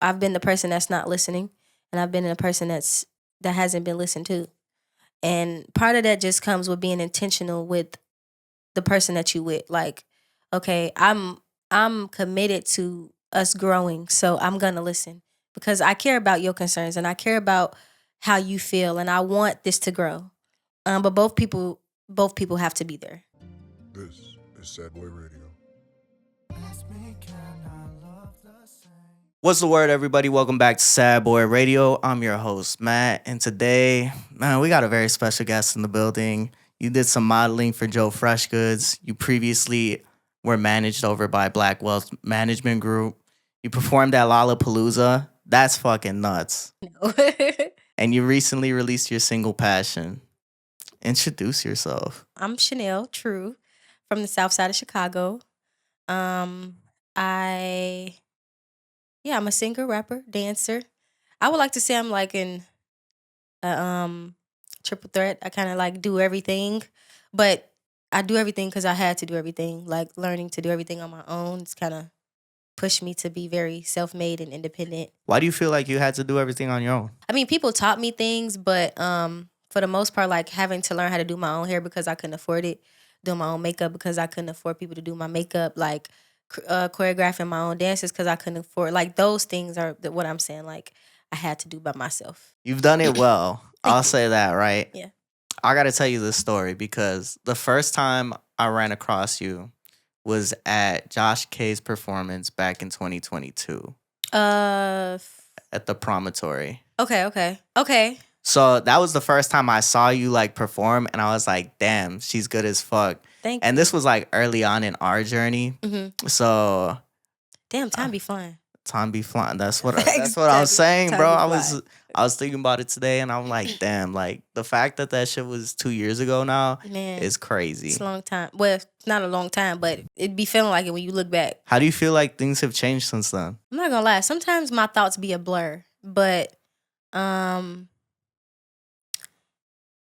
I've been the person that's not listening, and I've been the person that hasn't been listened to. And part of that just comes with being intentional with the person that you with. Like, okay, I'm committed to us growing, so I'm gonna listen because I care about your concerns and I care about how you feel, and I want this to grow. But both people have to be there. This is Sad Boy Radio. What's the word, everybody? Welcome back to Sad Boy Radio. I'm your host, Matt, and today, man, we got a very special guest in the building. You did some modeling for Joe Freshgoods. You previously were managed over by Blvck Wealth Management Group. You performed at Lollapalooza. That's fucking nuts. No. And you recently released your single, Passion. Introduce yourself. I'm Chanelle Tru from the South Side of Chicago. I I'm a singer, rapper, dancer. I would like to say I'm like in a triple threat. I kind of like do everything, but I do everything because I had to do everything. Like learning to do everything on my own. It's kind of pushed me to be very self-made and independent. Why do you feel like you had to do everything on your own? I mean, people taught me things, but for the most part, like having to learn how to do my own hair because I couldn't afford it, doing my own makeup because I couldn't afford people to do my makeup, like choreographing my own dances because I couldn't afford. Like those things are what I'm saying. Like I had to do by myself. You've done it well. Thank I'll you. say that, right? Yeah. I got to tell you this story because the first time I ran across you was at Josh K's performance back in 2022 at the Promontory. Okay. So that was the first time I saw you like perform, and I was like, damn, she's good as fuck. Thank And you. this was like early on in our journey. Mm-hmm. So Damn, time be flying. time be flying. That's what Facts, I'm saying, time bro. be I flying. was thinking about it today, and I'm like, damn, like the fact that shit was 2 years ago now Man, is crazy. it's a long time. Well, it's not a long time, but it'd be feeling like it when you look back. How do you feel like things have changed since then? I'm not gonna lie. Sometimes my thoughts be a blur, but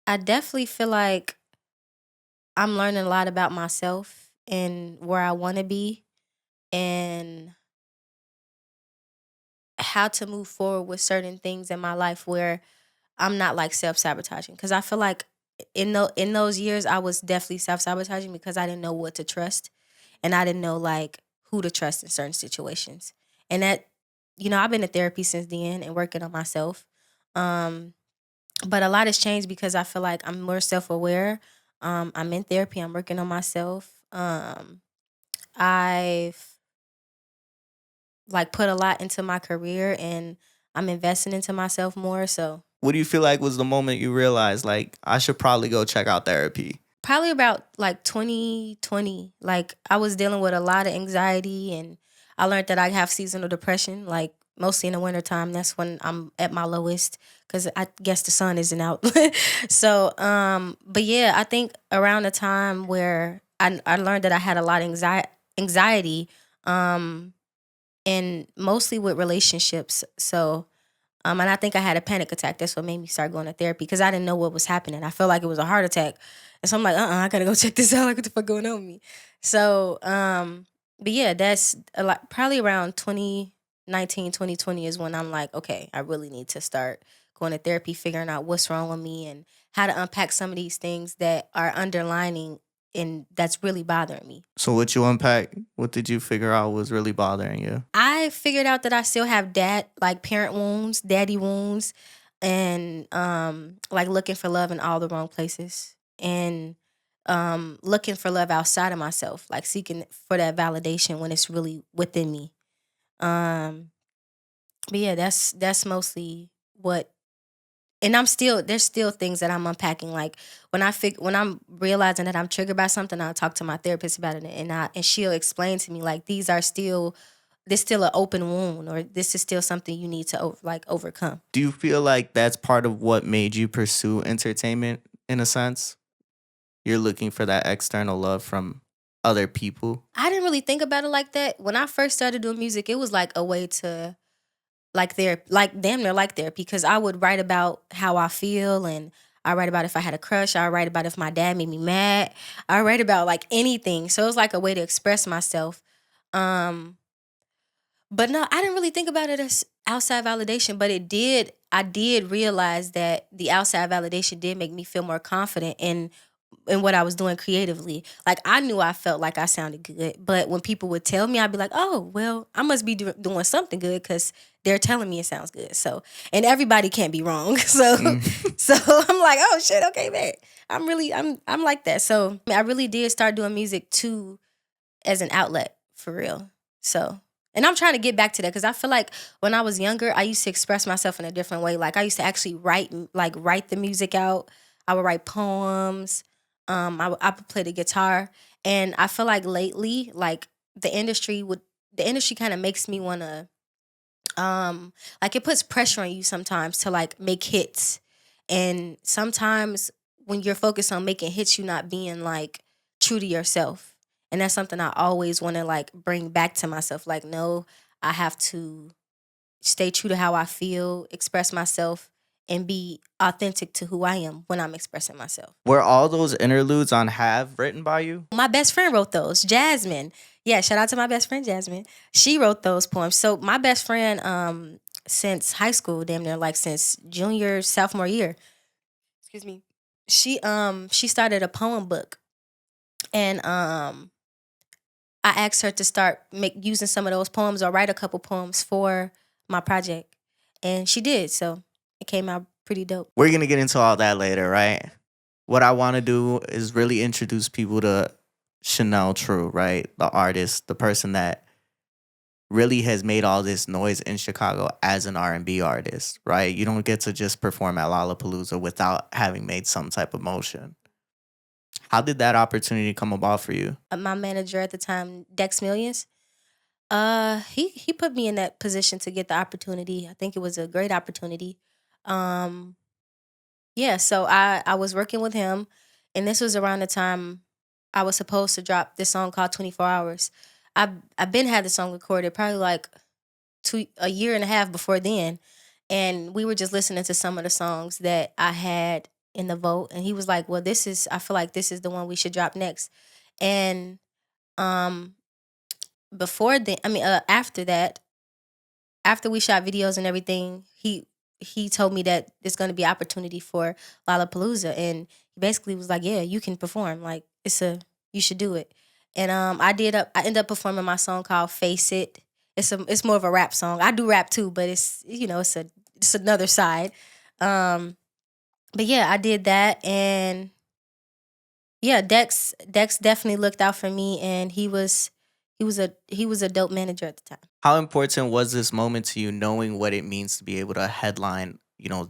I definitely feel like I'm learning a lot about myself and where I want to be and how to move forward with certain things in my life where I'm not like self-sabotaging. Because I feel like in those years, I was definitely self-sabotaging because I didn't know what to trust and I didn't know like who to trust in certain situations. And that, I've been to therapy since then and working on myself. But a lot has changed because I feel like I'm more self-aware. I'm in therapy. I'm working on myself. I've like put a lot into my career and I'm investing into myself more. So What do you feel like was the moment you realized like I should probably go check out therapy? probably about like 2020, like I was dealing with a lot of anxiety and I learned that I have seasonal depression, like mostly in the wintertime. That's when I'm at my lowest because I guess the sun isn't out. So, but yeah, I think around the time where I learned that I had a lot of anxiety, and mostly with relationships. So, and I think I had a panic attack. That's what made me start going to therapy because I didn't know what was happening. I felt like it was a heart attack. And so I'm like, I gotta go check this out. Like, what the fuck going on with me? So, but yeah, that's a lot. Probably around 2019, 2020 is when I'm like, okay, I really need to start going to therapy, figuring out what's wrong with me and how to unpack some of these things that are underlining and that's really bothering me. So what you unpack? What did you figure out was really bothering you? I figured out that I still have parent wounds, daddy wounds, and like looking for love in all the wrong places. And looking for love outside of myself, like seeking for that validation when it's really within me. Um, but yeah, that's mostly what. And there's still things that I'm unpacking. Like when I'm realizing that I'm triggered by something, I'll talk to my therapist about it, and she'll explain to me like there's still an open wound, or this is still something you need to overcome. Do you feel like that's part of what made you pursue entertainment in a sense? You're looking for that external love from other people? I didn't really think about it like that. When I first started doing music, it was like a way to like therapy, like damn near like therapy, because I would write about how I feel, and I write about if I had a crush, I write about if my dad made me mad, I write about like anything. So it was like a way to express myself. But no, I didn't really think about it outside validation, but I did realize that the outside validation did make me feel more confident in what I was doing creatively. Like I knew I felt like I sounded good, but when people would tell me, I'd be like, "Oh, well, I must be doing something good because they're telling me it sounds good." So, and everybody can't be wrong. So, Mm. so I'm like, "Oh shit, okay, man. I'm like that." So, I really did start doing music too as an outlet for real. So, and I'm trying to get back to that because I feel like when I was younger, I used to express myself in a different way. Like I used to actually write the music out. I would write poems. I would play the guitar, and I feel like lately, like the industry kind of makes me want to like it puts pressure on you sometimes to like make hits, and sometimes when you're focused on making hits, you're not being like true to yourself, and that's something I always want to like bring back to myself. Like, no, I have to stay true to how I feel, express myself, and be authentic to who I am when I'm expressing myself. Were all those interludes on Have written by you? My best friend wrote those. Jasmine. Yeah, shout out to my best friend Jasmine. She wrote those poems. So my best friend, since high school, damn near like since junior, sophomore year, excuse me. She started a poem book, and I asked her to start using some of those poems or write a couple poems for my project. And she did. So it came out pretty dope. We're going to get into all that later, right? What I want to do is really introduce people to Chanelle Tru, right? The artist, the person that really has made all this noise in Chicago as an R&B artist, right? You don't get to just perform at Lollapalooza without having made some type of motion. How did that opportunity come about for you? My manager at the time, Dex Millions, he put me in that position to get the opportunity. I think it was a great opportunity. Um, yeah, so I was working with him, and this was around the time I was supposed to drop this song called 24 Hours. I've been had the song recorded probably like a year and a half before then, and we were just listening to some of the songs that I had in the vote, and he was like, "Well, I feel like this is the one we should drop next." And um before then, after that, after we shot videos and everything, he told me that there's going to be opportunity for Lollapalooza, and he basically was like, "Yeah, you can perform. Like you should do it." And I ended up performing my song called "Face It." It's more of a rap song. I do rap too, but it's another side. Um, but yeah, I did that, and yeah, Dex definitely looked out for me, and he was a dope manager at the time. How important was this moment to you, knowing what it means to be able to headline,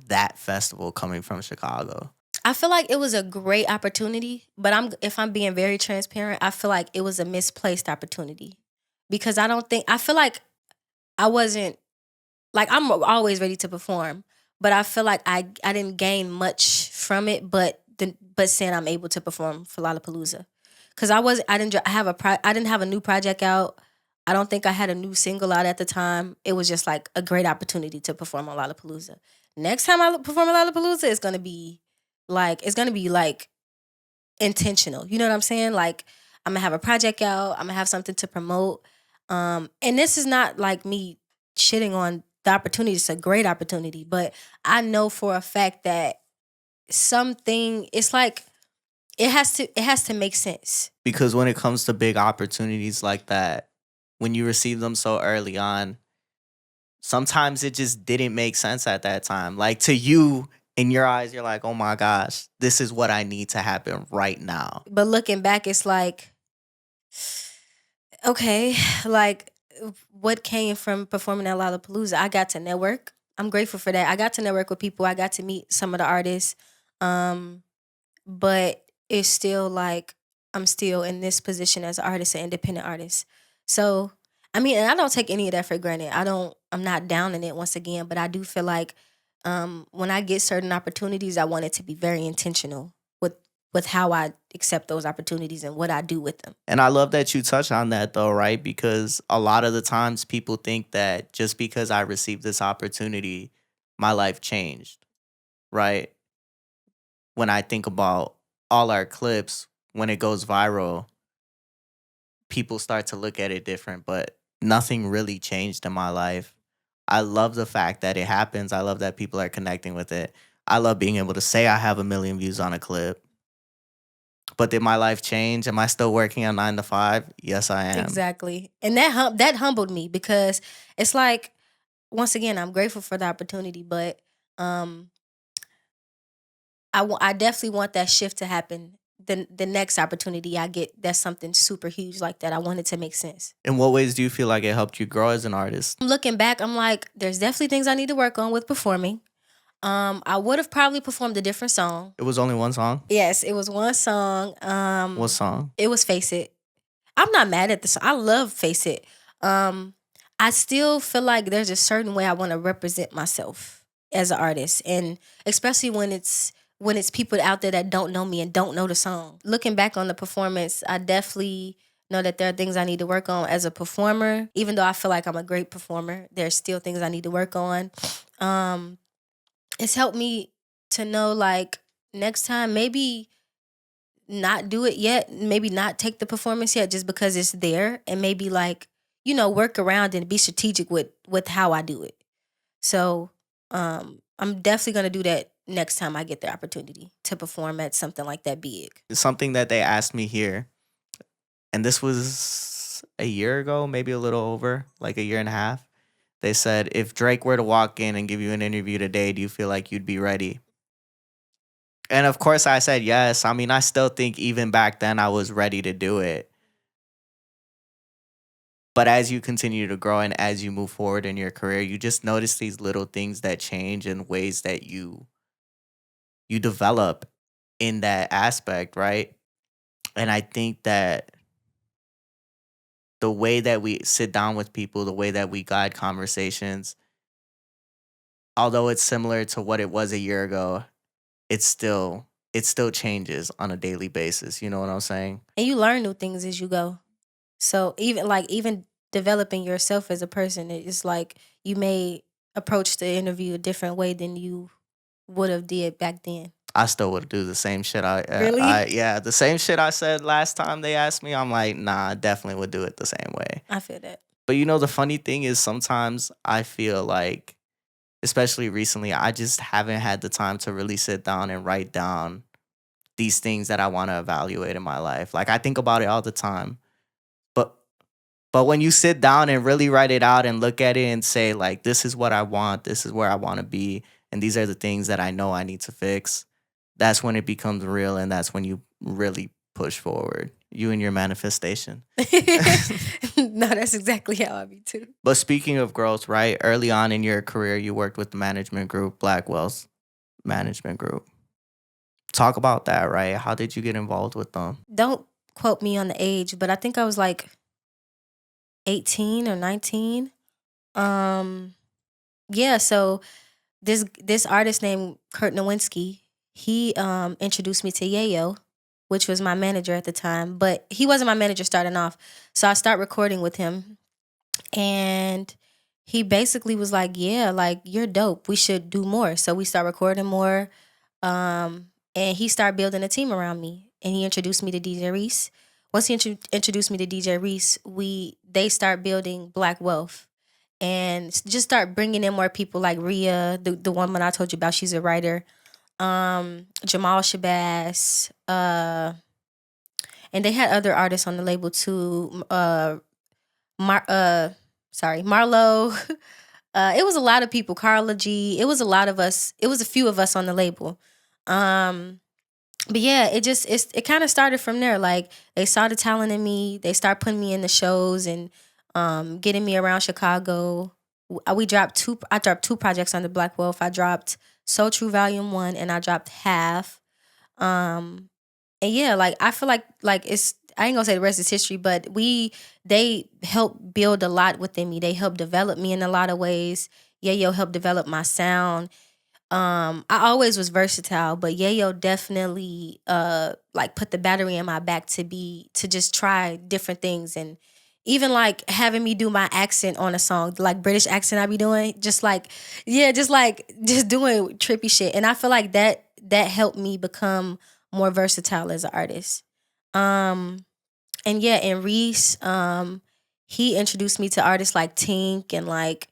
that festival coming from Chicago? I feel like it was a great opportunity, but if I'm being very transparent, I feel like it was a misplaced opportunity because I feel like I wasn't like I'm always ready to perform, but I feel like I didn't gain much from it, but saying I'm able to perform for Lollapalooza, because I didn't have I didn't have a new project out. I don't think I had a new single out at the time. It was just like a great opportunity to perform on Lollapalooza. Next time I perform at Lollapalooza, it's gonna be like intentional. You know what I'm saying? Like I'm gonna have a project out. I'm gonna have something to promote. And this is not like me shitting on the opportunity. It's a great opportunity, but I know for a fact that something it's like it has to make sense. Because when it comes to big opportunities like that, when you receive them so early on, sometimes it just didn't make sense at that time. Like to you, in your eyes, you're like, oh my gosh, this is what I need to happen right now. But looking back, it's like, okay, like what came from performing at Lollapalooza? I got to network. I'm grateful for that. I got to network with people. I got to meet some of the artists. Um, but it's still like I'm still in this position as an artist, an independent artist. So, and I don't take any of that for granted. I'm not down in it once again, but I do feel like when I get certain opportunities, I want it to be very intentional with how I accept those opportunities and what I do with them. And I love that you touch on that though, right? Because a lot of the times people think that just because I received this opportunity, my life changed, right? When I think about all our clips, when it goes viral, people start to look at it different, but nothing really changed in my life. I love the fact that it happens. I love that people are connecting with it. I love being able to say I have 1 million views on a clip. But did my life change? Am I still working on 9 to 5? Yes, I am. Exactly. And that humbled me because it's like, once again, I'm grateful for the opportunity, but um I definitely want that shift to happen. The next opportunity I get, that's something super huge like that. I want it to make sense. In what ways do you feel like it helped you grow as an artist? Looking back, I'm like, there's definitely things I need to work on with performing. I would have probably performed a different song. It was only one song? Yes, it was one song. What song? It was Face It. I'm not mad at the song. I love Face It. I still feel like there's a certain way I want to represent myself as an artist, and especially when it's people out there that don't know me and don't know the song. Looking back on the performance, I definitely know that there are things I need to work on as a performer. Even though I feel like I'm a great performer, there's still things I need to work on. It's helped me to know, like, next time maybe not do it yet, maybe not take the performance yet just because it's there, and maybe, like, work around and be strategic with how I do it. So I'm definitely gonna do that next time I get the opportunity to perform at something like that big. Something that they asked me here, and this was a year ago, maybe a little over, like a year and a half. They said, if Drake were to walk in and give you an interview today, do you feel like you'd be ready? And of course I said yes. I mean, I still think even back then I was ready to do it. But as you continue to grow and as you move forward in your career, you just notice these little things that change in ways that you develop in that aspect, right? And I think that the way that we sit down with people, the way that we guide conversations, although it's similar to what it was a year ago, it still changes on a daily basis. You know what I'm saying? And you learn new things as you go. So even developing yourself as a person, it's like you may approach the interview a different way than you would have did back then. I still would do the same shit. Really? Yeah, the same shit I said last time they asked me. I'm like, nah, I definitely would do it the same way. I feel that. But the funny thing is sometimes I feel like, especially recently, I just haven't had the time to really sit down and write down these things that I want to evaluate in my life. Like, I think about it all the time. But when you sit down and really write it out and look at it and say, like, this is what I want, this is where I want to be, and these are the things that I know I need to fix, that's when it becomes real, and that's when you really push forward. You and your manifestation. No, that's exactly how I be too. But speaking of growth, right? Early on in your career, you worked with the management group, Blvck Wealth Management Group. Talk about that, right? How did you get involved with them? Don't quote me on the age, but I think I was like 18 or 19. Yeah, so this artist named Kurt Nowinski, he introduced me to Yayo, which was my manager at the time, but he wasn't my manager starting off. So I started recording with him, and he basically was like, yeah, like, you're dope, we should do more. So we start recording more, and he started building a team around me, and he introduced me to DJ Reese. Once he introduced me to DJ Reese, they start building Blvck Wealth, and just start bringing in more people like Rhea, the woman I told you about. She's a writer. Jamal Shabazz, and they had other artists on the label too. Marlo. It was a lot of people. Carla G. It was a lot of us. It was a few of us on the label. But yeah, it kind of started from there. Like, they saw the talent in me. They started putting me in the shows and getting me around Chicago. I dropped two projects under Blvck Wealth. I dropped So True Volume 1, and I dropped Half. And yeah, like, I feel like it's, I ain't gonna say the rest is history, but they helped build a lot within me. They helped develop me in a lot of ways. Yayo helped develop my sound. I always was versatile, but Yayo definitely like put the battery in my back to just try different things, and even like having me do my accent on a song, like British accent I be doing, just doing trippy shit. And I feel like that helped me become more versatile as an artist. And yeah, and Reese, he introduced me to artists like Tink and like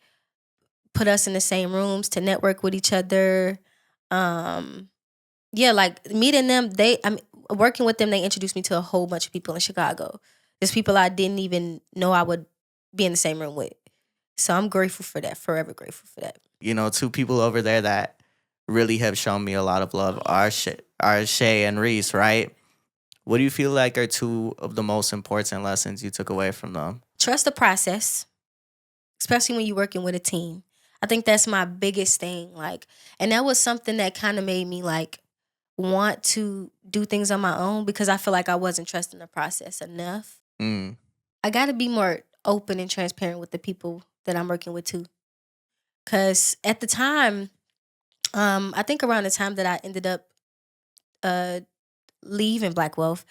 put us in the same rooms to network with each other. Yeah, like meeting them, working with them, they introduced me to a whole bunch of people in Chicago. There's people I didn't even know I would be in the same room with. So I'm grateful for that, forever grateful for that. You know, two people over there that really have shown me a lot of love are Shay and Reese, right? What do you feel like are two of the most important lessons you took away from them? Trust the process, especially when you're working with a team. I think that's my biggest thing. Like, and that was something that kind of made me like want to do things on my own because I feel like I wasn't trusting the process enough. Mm. I got to be more open and transparent with the people that I'm working with too. Cause at the time, I think around the time that I ended up uh, leaving Black Wealth,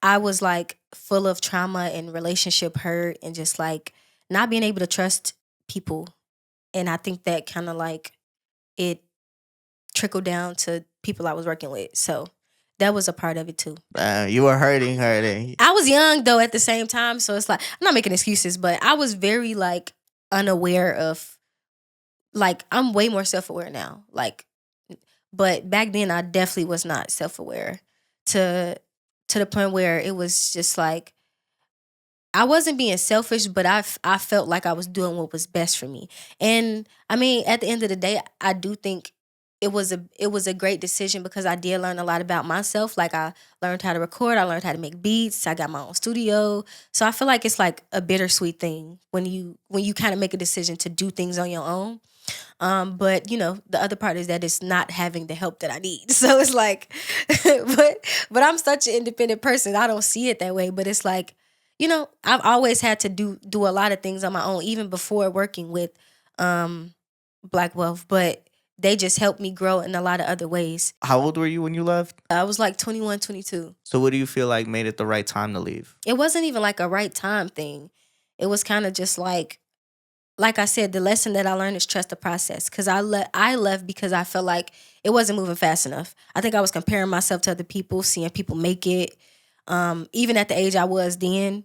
I was like full of trauma and relationship hurt and just like not being able to trust people. And I think that kind of like it trickled down to people I was working with. So that was a part of it too. You were hurting. I was young though at the same time. So it's like, I'm not making excuses, but I was very like unaware of, like, I'm way more self aware now. Like, but back then I definitely was not self aware to the point where it was just like, I wasn't being selfish, but I felt like I was doing what was best for me. And I mean, at the end of the day, I do think it was a great decision because I did learn a lot about myself. Like I learned how to record, I learned how to make beats, I got my own studio. So I feel like it's like a bittersweet thing when you kind of make a decision to do things on your own. But you know, the other part is that it's not having the help that I need. So it's like, but I'm such an independent person. I don't see it that way. But it's like, you know, I've always had to do a lot of things on my own, even before working with Black Wealth. But they just helped me grow in a lot of other ways. How old were you when you left? I was like 21, 22. So what do you feel like made it the right time to leave? It wasn't even like a right time thing. It was kind of just like I said, the lesson that I learned is trust the process. Because I left because I felt like it wasn't moving fast enough. I think I was comparing myself to other people, seeing people make it, even at the age I was then.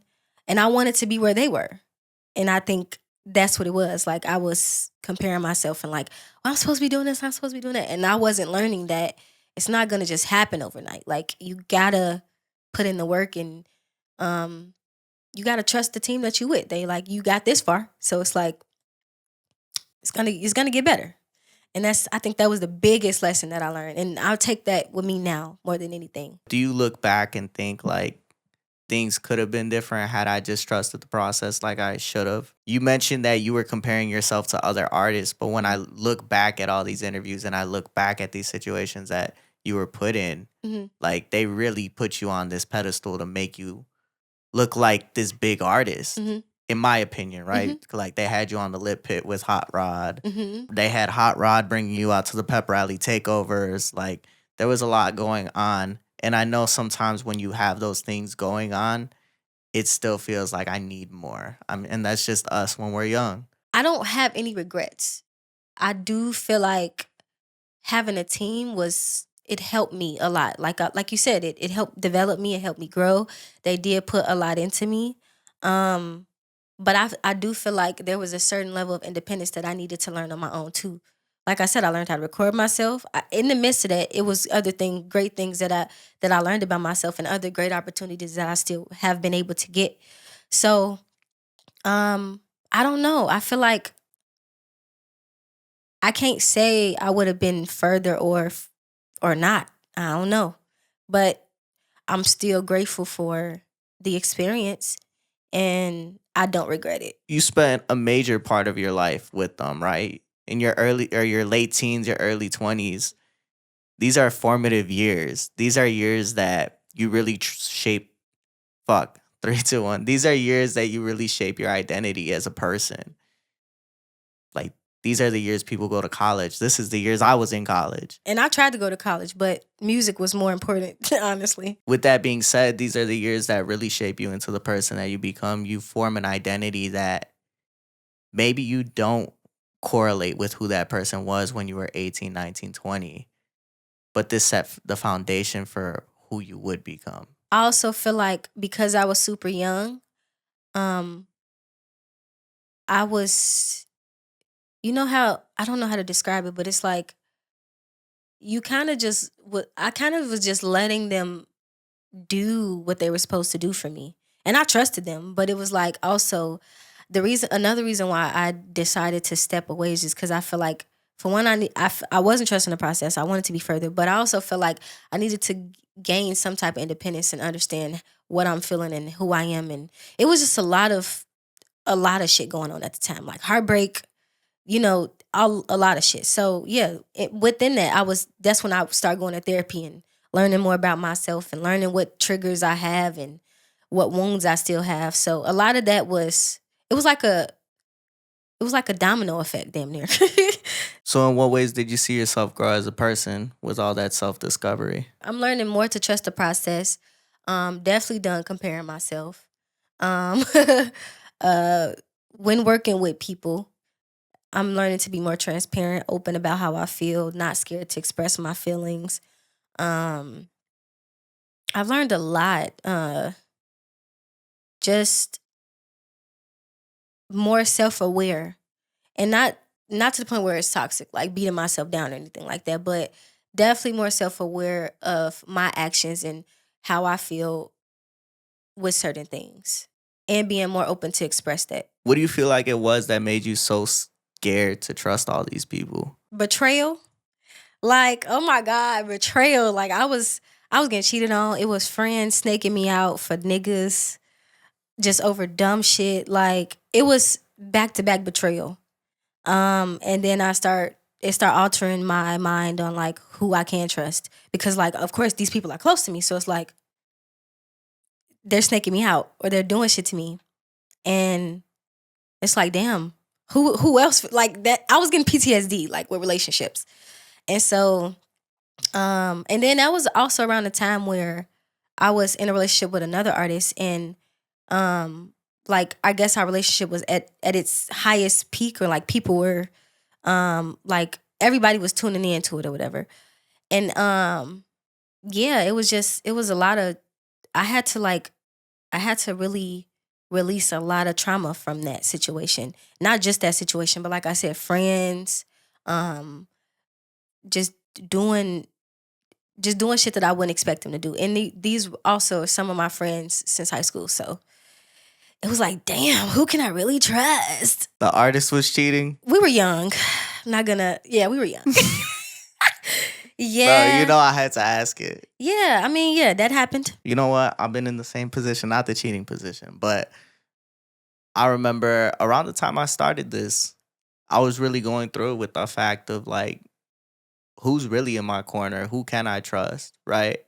And I wanted to be where they were. And I think that's what it was. Like I was comparing myself and like, well, I'm supposed to be doing this, I'm supposed to be doing that. And I wasn't learning that it's not going to just happen overnight. Like you got to put in the work and you got to trust the team that you with. They like, you got this far. So it's like, it's gonna get better. And I think that was the biggest lesson that I learned. And I'll take that with me now more than anything. Do you look back and think like things could have been different had I just trusted the process like I should have? You mentioned that you were comparing yourself to other artists, but when I look back at all these interviews and I look back at these situations that you were put in, like they really put you on this pedestal to make you look like this big artist. In my opinion, right? Like they had you on the Lip Pit with Hot Rod. They had Hot Rod bringing you out to the pep rally takeovers. Like there was a lot going on. And I know sometimes when you have those things going on, it still feels like I need more. And that's just us when we're young. I don't have any regrets. I do feel like having a team it helped me a lot. Like you said, it helped develop me. It helped me grow. They did put a lot into me. But I do feel like there was a certain level of independence that I needed to learn on my own too. Like I said, I learned how to record myself. In the midst of that, it was great things that I learned about myself and other great opportunities that I still have been able to get. So, I don't know. I feel like I can't say I would have been further or not. I don't know, but I'm still grateful for the experience, and I don't regret it. You spent a major part of your life with them, right? In your early or your late teens, your early 20s. These are formative years. These are years that you really shape. Fuck, 3, 2, 1. These are years that you really shape your identity as a person. Like these are the years people go to college. This is the years I was in college. And I tried to go to college, but music was more important, honestly. With that being said, these are the years that really shape you into the person that you become. You form an identity that maybe you don't correlate with who that person was when you were 18, 19, 20. But this set the foundation for who you would become. I also feel like because I was super young, I was you know how, I don't know how to describe it, but it's like you kind of just I kind of was just letting them do what they were supposed to do for me. And I trusted them, but it was like also another reason why I decided to step away is just because I feel like, for one, I wasn't trusting the process. I wanted to be further, but I also felt like I needed to gain some type of independence and understand what I'm feeling and who I am. And it was just a lot of shit going on at the time, like heartbreak, a lot of shit. So yeah, within that, that's when I started going to therapy and learning more about myself and learning what triggers I have and what wounds I still have. So a lot of that it was like a it was like a domino effect, damn near. So, in what ways did you see yourself grow as a person with all that self discovery? I'm learning more to trust the process. Definitely done comparing myself. Um, uh, when working with people, I'm learning to be more transparent, open about how I feel, not scared to express my feelings. Um, I've learned a lot. Just more self-aware, and not to the point where it's toxic, like beating myself down or anything like that, but definitely more self-aware of my actions and how I feel with certain things, and being more open to express that. What do you feel like it was that made you so scared to trust all these people? Betrayal. Like, oh my God, betrayal. Like I was getting cheated on. It was friends snaking me out for niggas just over dumb shit. Like it was back to back betrayal. And then it start altering my mind on like who I can trust. Because like of course these people are close to me. So it's like they're snaking me out or they're doing shit to me. And it's like, damn, who else like that? I was getting PTSD like with relationships. And so and then that was also around the time where I was in a relationship with another artist, and like I guess our relationship was at its highest peak, or like people were like everybody was tuning into it or whatever. And yeah, it was a lot of I had to like I had to really release a lot of trauma from that situation. Not just that situation, but like I said, friends, um just doing doing shit that I wouldn't expect them to do. And these also are some of my friends since high school. So it was like, damn, who can I really trust? The artist was cheating? We were young. Yeah, we were young. Bro, you Yeah. know I had to ask it. Yeah. I mean, yeah, that happened. You know what? I've been in the same position, not the cheating position, but I remember around the time I started this, I was really going through it with the fact of like, who's really in my corner? Who can I trust? Right.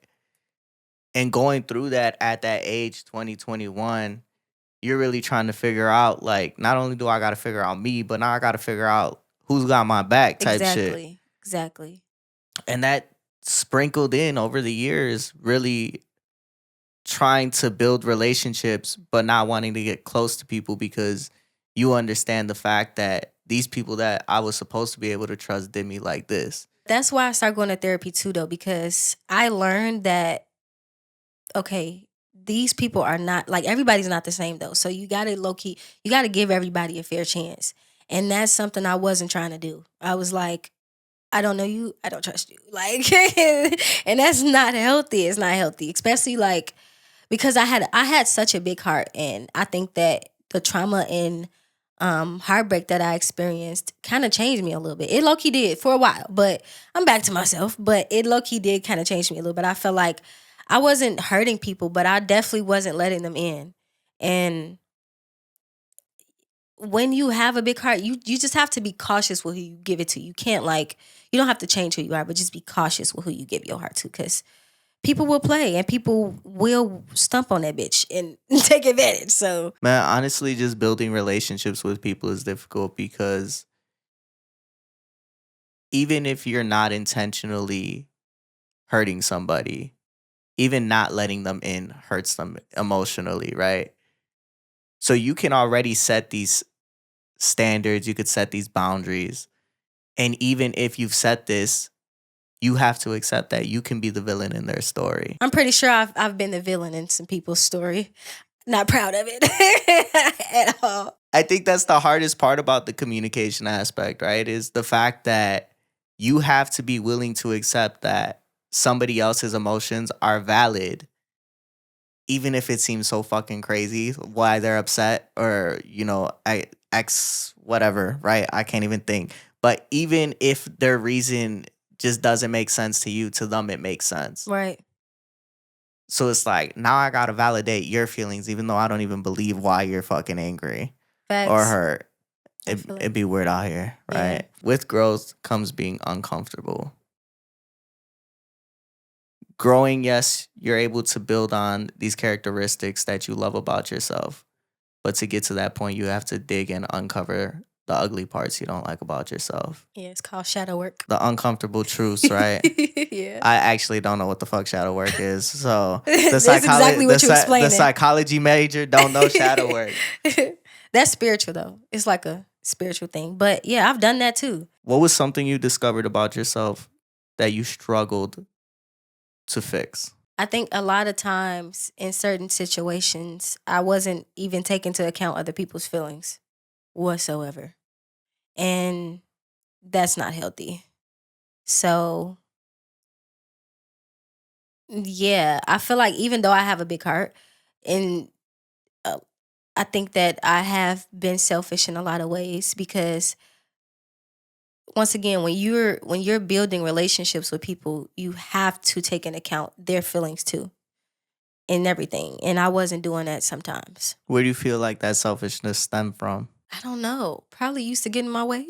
And going through that at that age, 2021, you're really trying to figure out, like, not only do I got to figure out me, but now I got to figure out who's got my back type shit. Exactly. And that sprinkled in over the years, really trying to build relationships, but not wanting to get close to people because you understand the fact that these people that I was supposed to be able to trust did me like this. That's why I started going to therapy too, though, because I learned that, okay, these people are not, like, everybody's not the same, though. So you got to low key, you got to give everybody a fair chance. And that's something I wasn't trying to do. I was like, I don't know you, I don't trust you. Like, and that's not healthy. It's not healthy, especially like, because I had such a big heart, and I think that the trauma and heartbreak that I experienced kind of changed me a little bit. It low key did for a while, but I'm back to myself. But it low key did kind of change me a little bit. I felt like I wasn't hurting people, but I definitely wasn't letting them in. And when you have a big heart, you just have to be cautious with who you give it to. You can't like, you don't have to change who you are, but just be cautious with who you give your heart to, because people will play and people will stump on that bitch and take advantage. So, Man, honestly, just building relationships with people is difficult because even if you're not intentionally hurting somebody, even not letting them in hurts them emotionally, right? So you can already set these standards, you could set these boundaries. And even if you've set this, you have to accept that you can be the villain in their story. I'm pretty sure I've been the villain in some people's story. Not proud of it at all. I think that's the hardest part about the communication aspect, right? Is the fact that you have to be willing to accept that somebody else's emotions are valid, even if it seems so fucking crazy why they're upset or, X, whatever, right? I can't even think. But even if their reason just doesn't make sense to you, to them, it makes sense. Right. So it's like, now I gotta validate your feelings, even though I don't even believe why you're fucking angry or Facts. hurt. I feel It'd it. be weird out here, Yeah. right? With growth comes being uncomfortable. Growing, yes, you're able to build on these characteristics that you love about yourself. But to get to that point, you have to dig and uncover the ugly parts you don't like about yourself. Yeah, it's called shadow work. The uncomfortable truths, right? Yeah. I actually don't know what the fuck shadow work is. So That's exactly what you're the explaining. psychology major don't know shadow work. That's spiritual though. It's like a spiritual thing. But yeah, I've done that too. What was something you discovered about yourself that you struggled to fix? I think a lot of times in certain situations, I wasn't even taking into account other people's feelings whatsoever. And that's not healthy. So, yeah, I feel like even though I have a big heart, and uh, I think that I have been selfish in a lot of ways because once again, when you're building relationships with people, you have to take into account their feelings too and everything. And I wasn't doing that sometimes. Where do you feel like that selfishness stemmed from? I don't know. Probably used to get in my way.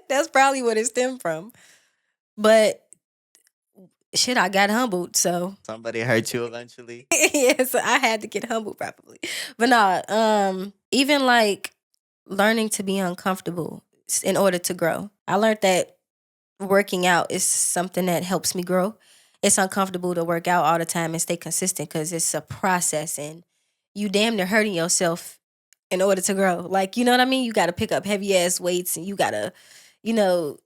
That's probably what it stemmed from. But shit, I got humbled, so Somebody hurt you eventually? yeah, so I had to get humbled probably. But nah, even like learning to be uncomfortable in order to grow. I learned that working out is something that helps me grow. It's uncomfortable to work out all the time and stay consistent because it's a process and you damn near hurting yourself in order to grow. Like, you know what I mean? You got to pick up heavy ass weights and you got to, you know,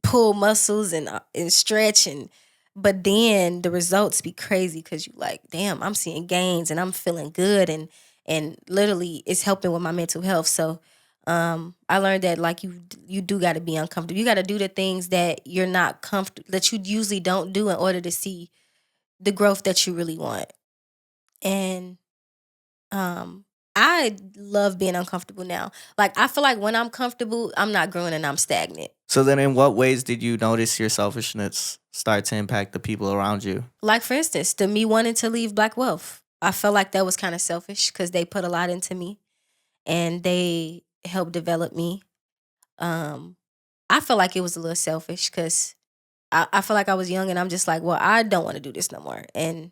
pull muscles and stretch but then the results be crazy because you like, damn, I'm seeing gains and I'm feeling good and literally it's helping with my mental health. So I learned that like you do got to be uncomfortable. You got to do the things that you're not comfortable that you usually don't do in order to see the growth that you really want. And um I love being uncomfortable now. Like I feel like when I'm comfortable, I'm not growing and I'm stagnant. So then in what ways did you notice your selfishness start to impact the people around you? Like for instance, the me wanting to leave Black Wealth. I felt like that was kind of selfish because they put a lot into me and they helped develop me. Um, I feel like it was a little selfish because I feel like I was young and I'm just like, well, I don't want to do this no more. And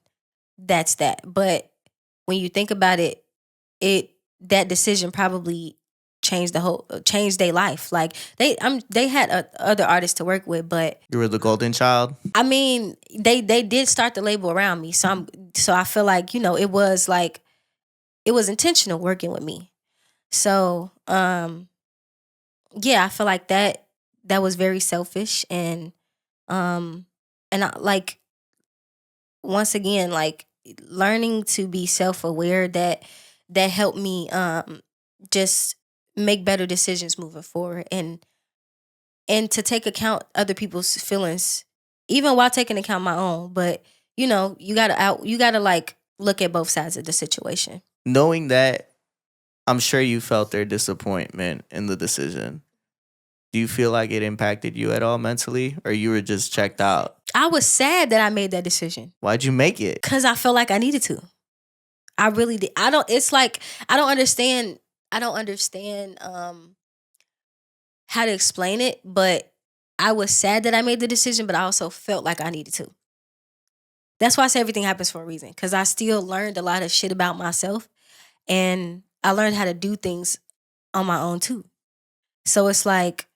that's that. But when you think about it, that decision probably changed their life. Like they had other artists to work with, but You were the golden child? I mean, they did start the label around me. So I feel like, it was like it was intentional working with me. So, yeah, I feel like that was very selfish um and I like once again like learning to be self-aware that helped me just make better decisions moving forward and to take account other people's feelings even while taking account my own. But you gotta like look at both sides of the situation. Knowing that, I'm sure you felt their disappointment in the decision. Do you feel like it impacted you at all mentally, or you were just checked out? I was sad that I made that decision Why'd you make it? because I felt like I needed to. I really did. It's like I don't understand how to explain it, but I was sad that I made the decision, but I also felt like I needed to. That's why I say everything happens for a reason. Cause I still learned a lot of shit about myself and I learned how to do things on my own too. So it's like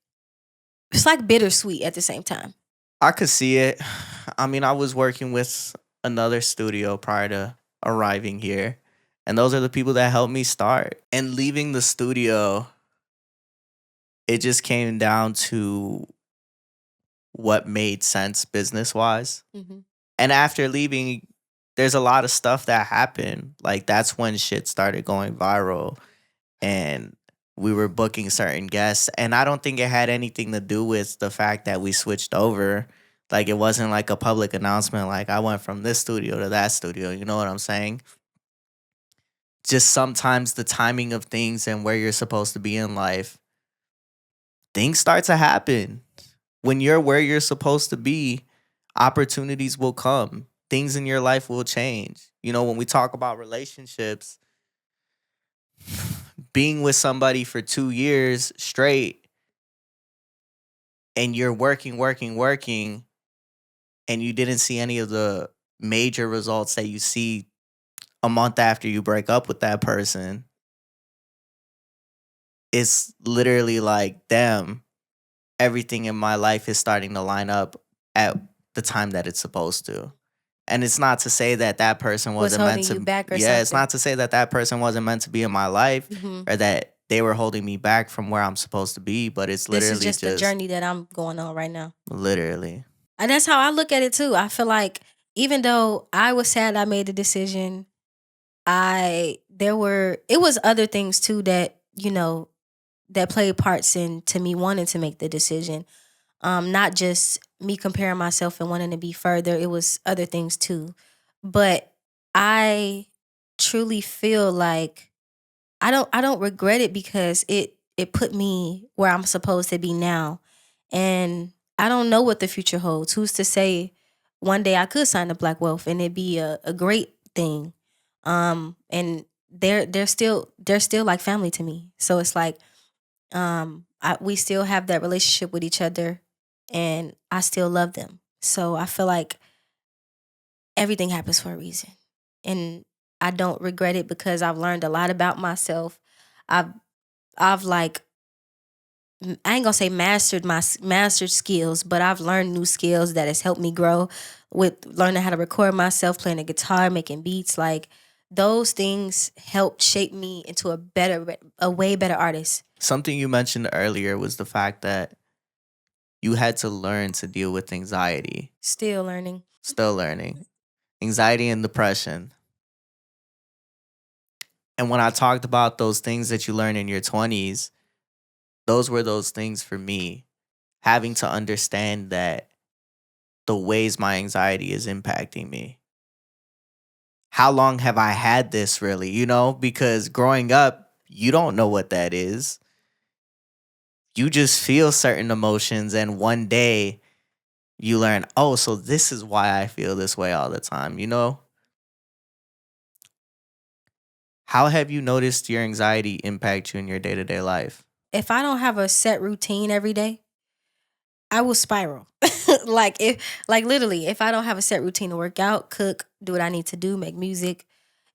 bittersweet at the same time. I could see it. I mean, I was working with another studio prior to arriving here, and those are the people that helped me start. And leaving the studio, it just came down to what made sense business wise. Mhm. And after leaving, there's a lot of stuff that happened. Like that's when shit started going viral and we were booking certain guests. And I don't think it had anything to do with the fact that we switched over. Like it wasn't like a public announcement, like I went from this studio to that studio. You know what I'm saying? Just sometimes the timing of things and where you're supposed to be in life, things start to happen. When you're where you're supposed to be, opportunities will come. Things in your life will change. You know, when we talk about relationships, being with somebody for 2 years straight and you're working, and you didn't see any of the major results that you see a month after you break up with that person, it's literally like, damn, everything in my life is starting to line up at the time that it's supposed to. And it's not to say that that person Was wasn't meant holding you to. back or Yeah, it's something. not to say that that person wasn't meant to be in my life Hmm. or that they were holding me back from where I'm supposed to be. But it's This is literally just the just journey that I'm going on right now. literally. And that's how I look at it too. I feel like even though I was sad I made the decision, it was other things too that, that played parts into me wanting to make the decision. Not just me comparing myself and wanting to be further. It was other things too. But I truly feel like I don't regret it because it put me where I'm supposed to be now. And I don't know what the future holds. Who's to say one day I could sign the Black Wealth and it'd be a great thing. And they're still like family to me. So it's like we still have that relationship with each other and I still love them. So I feel like everything happens for a reason. And I don't regret it because I've learned a lot about myself. I've I've like I ain't gonna say mastered skills, but I've learned new skills that has helped me grow with learning how to record myself, playing the guitar, making beats. Like those things helped shape me into a way better artist. Something you mentioned earlier was the fact that you had to learn to deal with anxiety. Still learning. Still learning. Anxiety and depression. And when I talked about those things that you learn in your 20s, those were those things for me. Having to understand that the ways my anxiety is impacting me. How long have I had this really? You know, because growing up, you don't know what that is. You just feel certain emotions, and one day you learn, oh, so this is why I feel this way all the time, you know? How have you noticed your anxiety impact you in your day to day life? If I don't have a set routine every day, I will spiral. Like literally, if I don't have a set routine to work out, cook, do what I need to do, make music,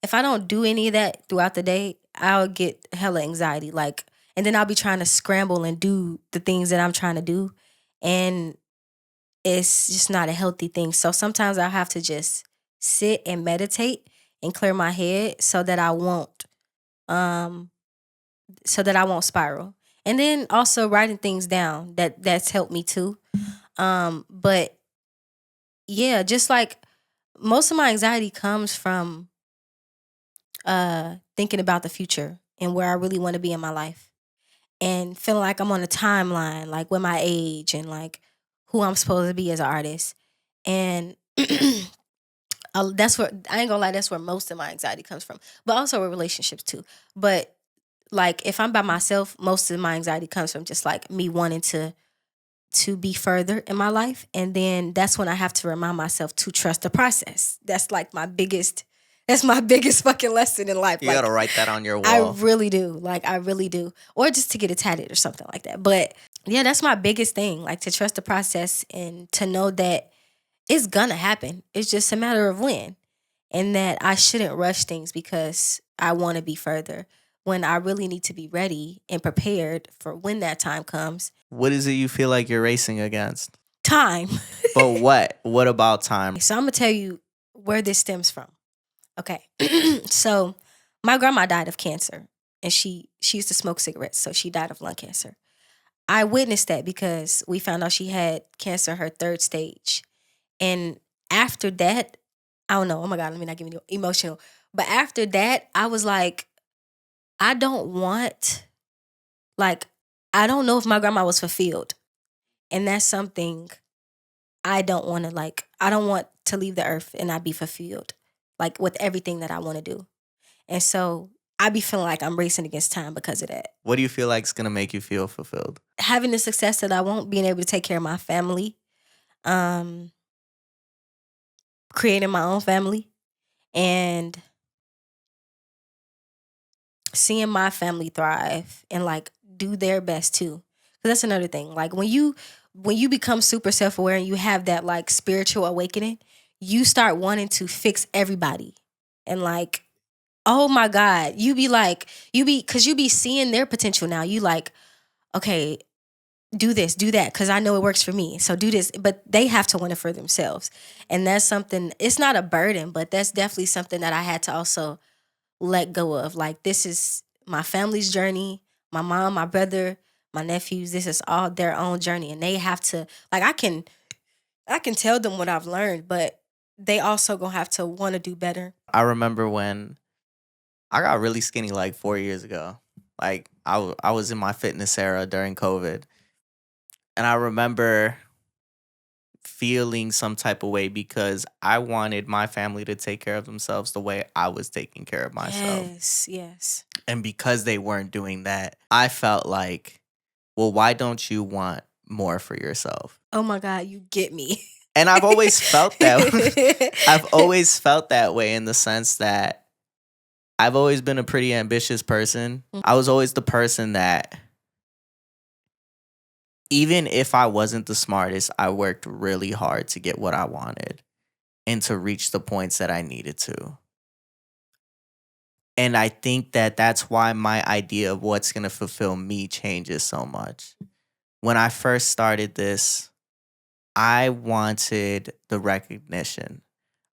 if I don't do any of that throughout the day, I'll get hella anxiety. Like, and then I'll be trying to scramble and do the things that I'm trying to do, and it's just not a healthy thing. So sometimes I have to just sit and meditate and clear my head um so that I won't spiral. And then also writing things down that's helped me too. But yeah, just like most of my anxiety comes from thinking about the future and where I really want to be in my life and feeling like I'm on a timeline, like with my age and like who I'm supposed to be as an artist. And that's where I ain't gonna lie, that's where most of my anxiety comes from. But also with relationships too. But like if I'm by myself, most of my anxiety comes from just like me wanting to be further in my life. And then that's when I have to remind myself to trust the process. That's my biggest fucking lesson in life. You Like gotta write that on your I wall. really do. Like I really do. Or just to get it tatted or something like that. But yeah, that's my biggest thing. Like to trust the process and to know that it's gonna happen. It's just a matter of when. And that I shouldn't rush things because I want to be further when I really need to be ready and prepared for when that time comes. What is it you feel like you're racing against? Time. But what? What about time? So I'm gonna tell you where this stems from. Okay. So my grandma died of cancer and she used to smoke cigarettes, so she died of lung cancer. I witnessed that because we found out she had cancer in her third stage. And after that, I don't know. Oh my God, let me not get emotional. But after that, I was like, I don't want, like, I don't know if my grandma was fulfilled. And that's something I don't want to, like, I don't want to leave the earth and not be fulfilled, like, with everything that I want to do. And so I be feeling like I'm racing against time because of that. What do you feel like is going to make you feel fulfilled? Having the success that I want, being able to take care of my family, creating my own family, and seeing my family thrive and like do their best too. 'Cause that's another thing. Like when you become super self-aware and you have that like spiritual awakening, you start wanting to fix everybody. And like, oh my God, cause you be seeing their potential now. You like, okay, do this, do that, because I know it works for me. So do this. But they have to want it for themselves. And that's something, it's not a burden, but that's definitely something that I had to also let go of. Like, this is my family's journey, my mom, my brother, my nephews. This is all their own journey. And they have to, like, I can tell them what I've learned, but they also gonna have to want to do better. I remember when I got really skinny like 4 years ago. Like I was in my fitness era during COVID. And I remember feeling some type of way because I wanted my family to take care of themselves the way I was taking care of myself. Yes. And because they weren't doing that, I felt like, well, why don't you want more for yourself? Oh my God, you get me. And I've always felt that. I've always felt that way in the sense that I've always been a pretty ambitious person. I was always the person that, even if I wasn't the smartest, I worked really hard to get what I wanted and to reach the points that I needed to. And I think that that's why my idea of what's going to fulfill me changes so much. When I first started this, I wanted the recognition.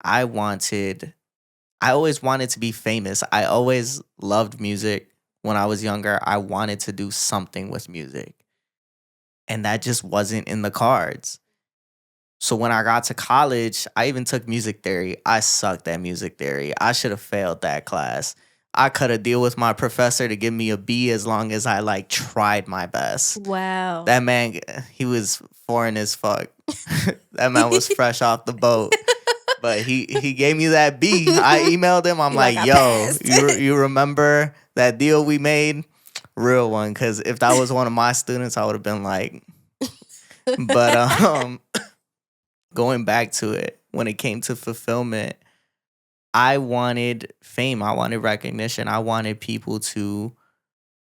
I always wanted to be famous. I always loved music. When I was younger, I wanted to do something with music. And that just wasn't in the cards. So when I got to college, I even took music theory. I sucked at music theory. I should have failed that class. I cut a deal with my professor to give me a B as long as I like tried my best. Wow. That man, he was foreign as fuck. That man was fresh off the boat. But he gave me that B. I emailed him. I'm like, yo, you remember that deal we made? Real one. Because if that was one of my students, I would have been like. But going back to it, when it came to fulfillment, I wanted fame. I wanted recognition. I wanted people to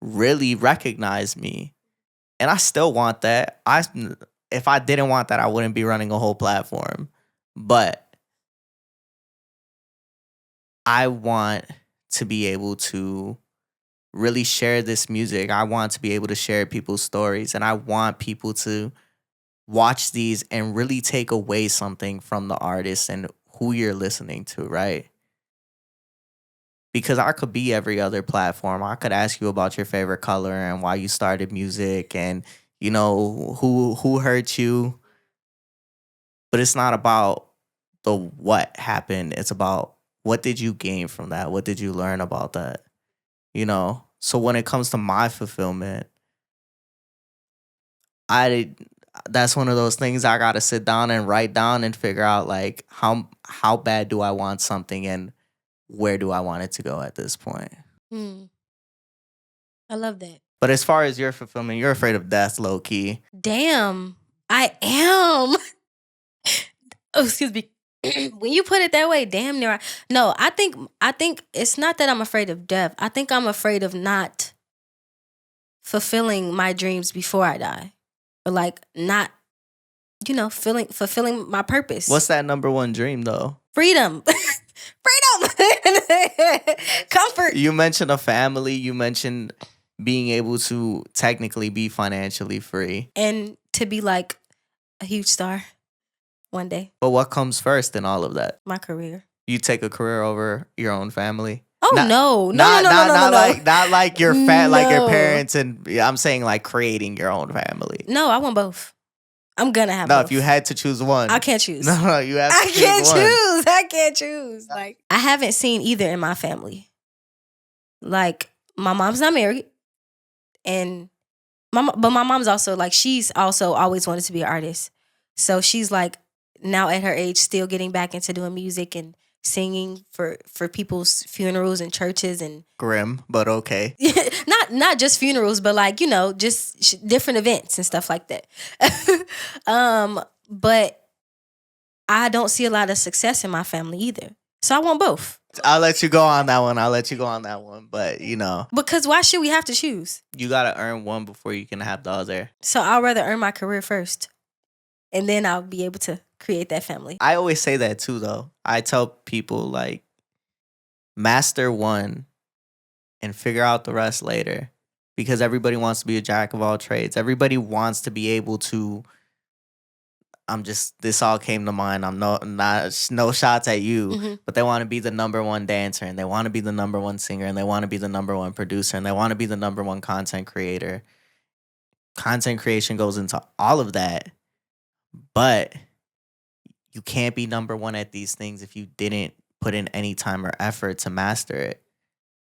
really recognize me. And I still want that. If I didn't want that, I wouldn't be running a whole platform. But I want to be able to really share this music. I want to be able to share people's stories. And I want people to watch these and really take away something from the artist and who you're listening to, right? Because I could be every other platform. I could ask you about your favorite color and why you started music and, you know, who hurt you. But it's not about the what happened. It's about what did you gain from that? What did you learn about that? You know? So when it comes to my fulfillment, that's one of those things I got to sit down and write down and figure out like how bad do I want something and where do I want it to go at this point. I love that. But as far as your fulfillment, you're afraid of death, low key. Damn, I am. Oh, excuse me. When you put it that way, damn near. No, I think it's not that I'm afraid of death. I think I'm afraid of not fulfilling my dreams before I die, or like not, fulfilling my purpose. What's that number one dream though? Freedom. Freedom. Comfort. You mentioned a family. You mentioned being able to technically be financially free. And to be like a huge star one day. But what comes first in all of that? My career. You take a career over your own family? Oh, no. No. Not like your like your parents and I'm saying like creating your own family. No, I want both. I'm gonna have No, both. if you had to choose one. I can't choose. No, you have to I choose can't one. choose. I can't choose. Like, I haven't seen either in my family. Like, my mom's not married, and but my mom's also like, she's also always wanted to be an artist. So she's like, now at her age, still getting back into doing music and singing for people's funerals and churches and Grim, but okay. not just funerals, but like, you know, just different events and stuff like that. But I don't see a lot of success in my family either. So I want both. I'll let you go on that one. But, you know, Because why should we have to choose? you got to earn one before you can have the other. So I'd rather earn my career first. And then I'll be able to create that family. I always say that too, though. I tell people, like, master one and figure out the rest later. Because everybody wants to be a jack of all trades. Everybody wants to be able to. This all came to mind. I'm no shots at you, but they want to be the number one dancer, and they want to be the number one singer, and they want to be the number one producer, and they want to be the number one content creator. Content creation goes into all of that, but you can't be number one at these things if you didn't put in any time or effort to master it.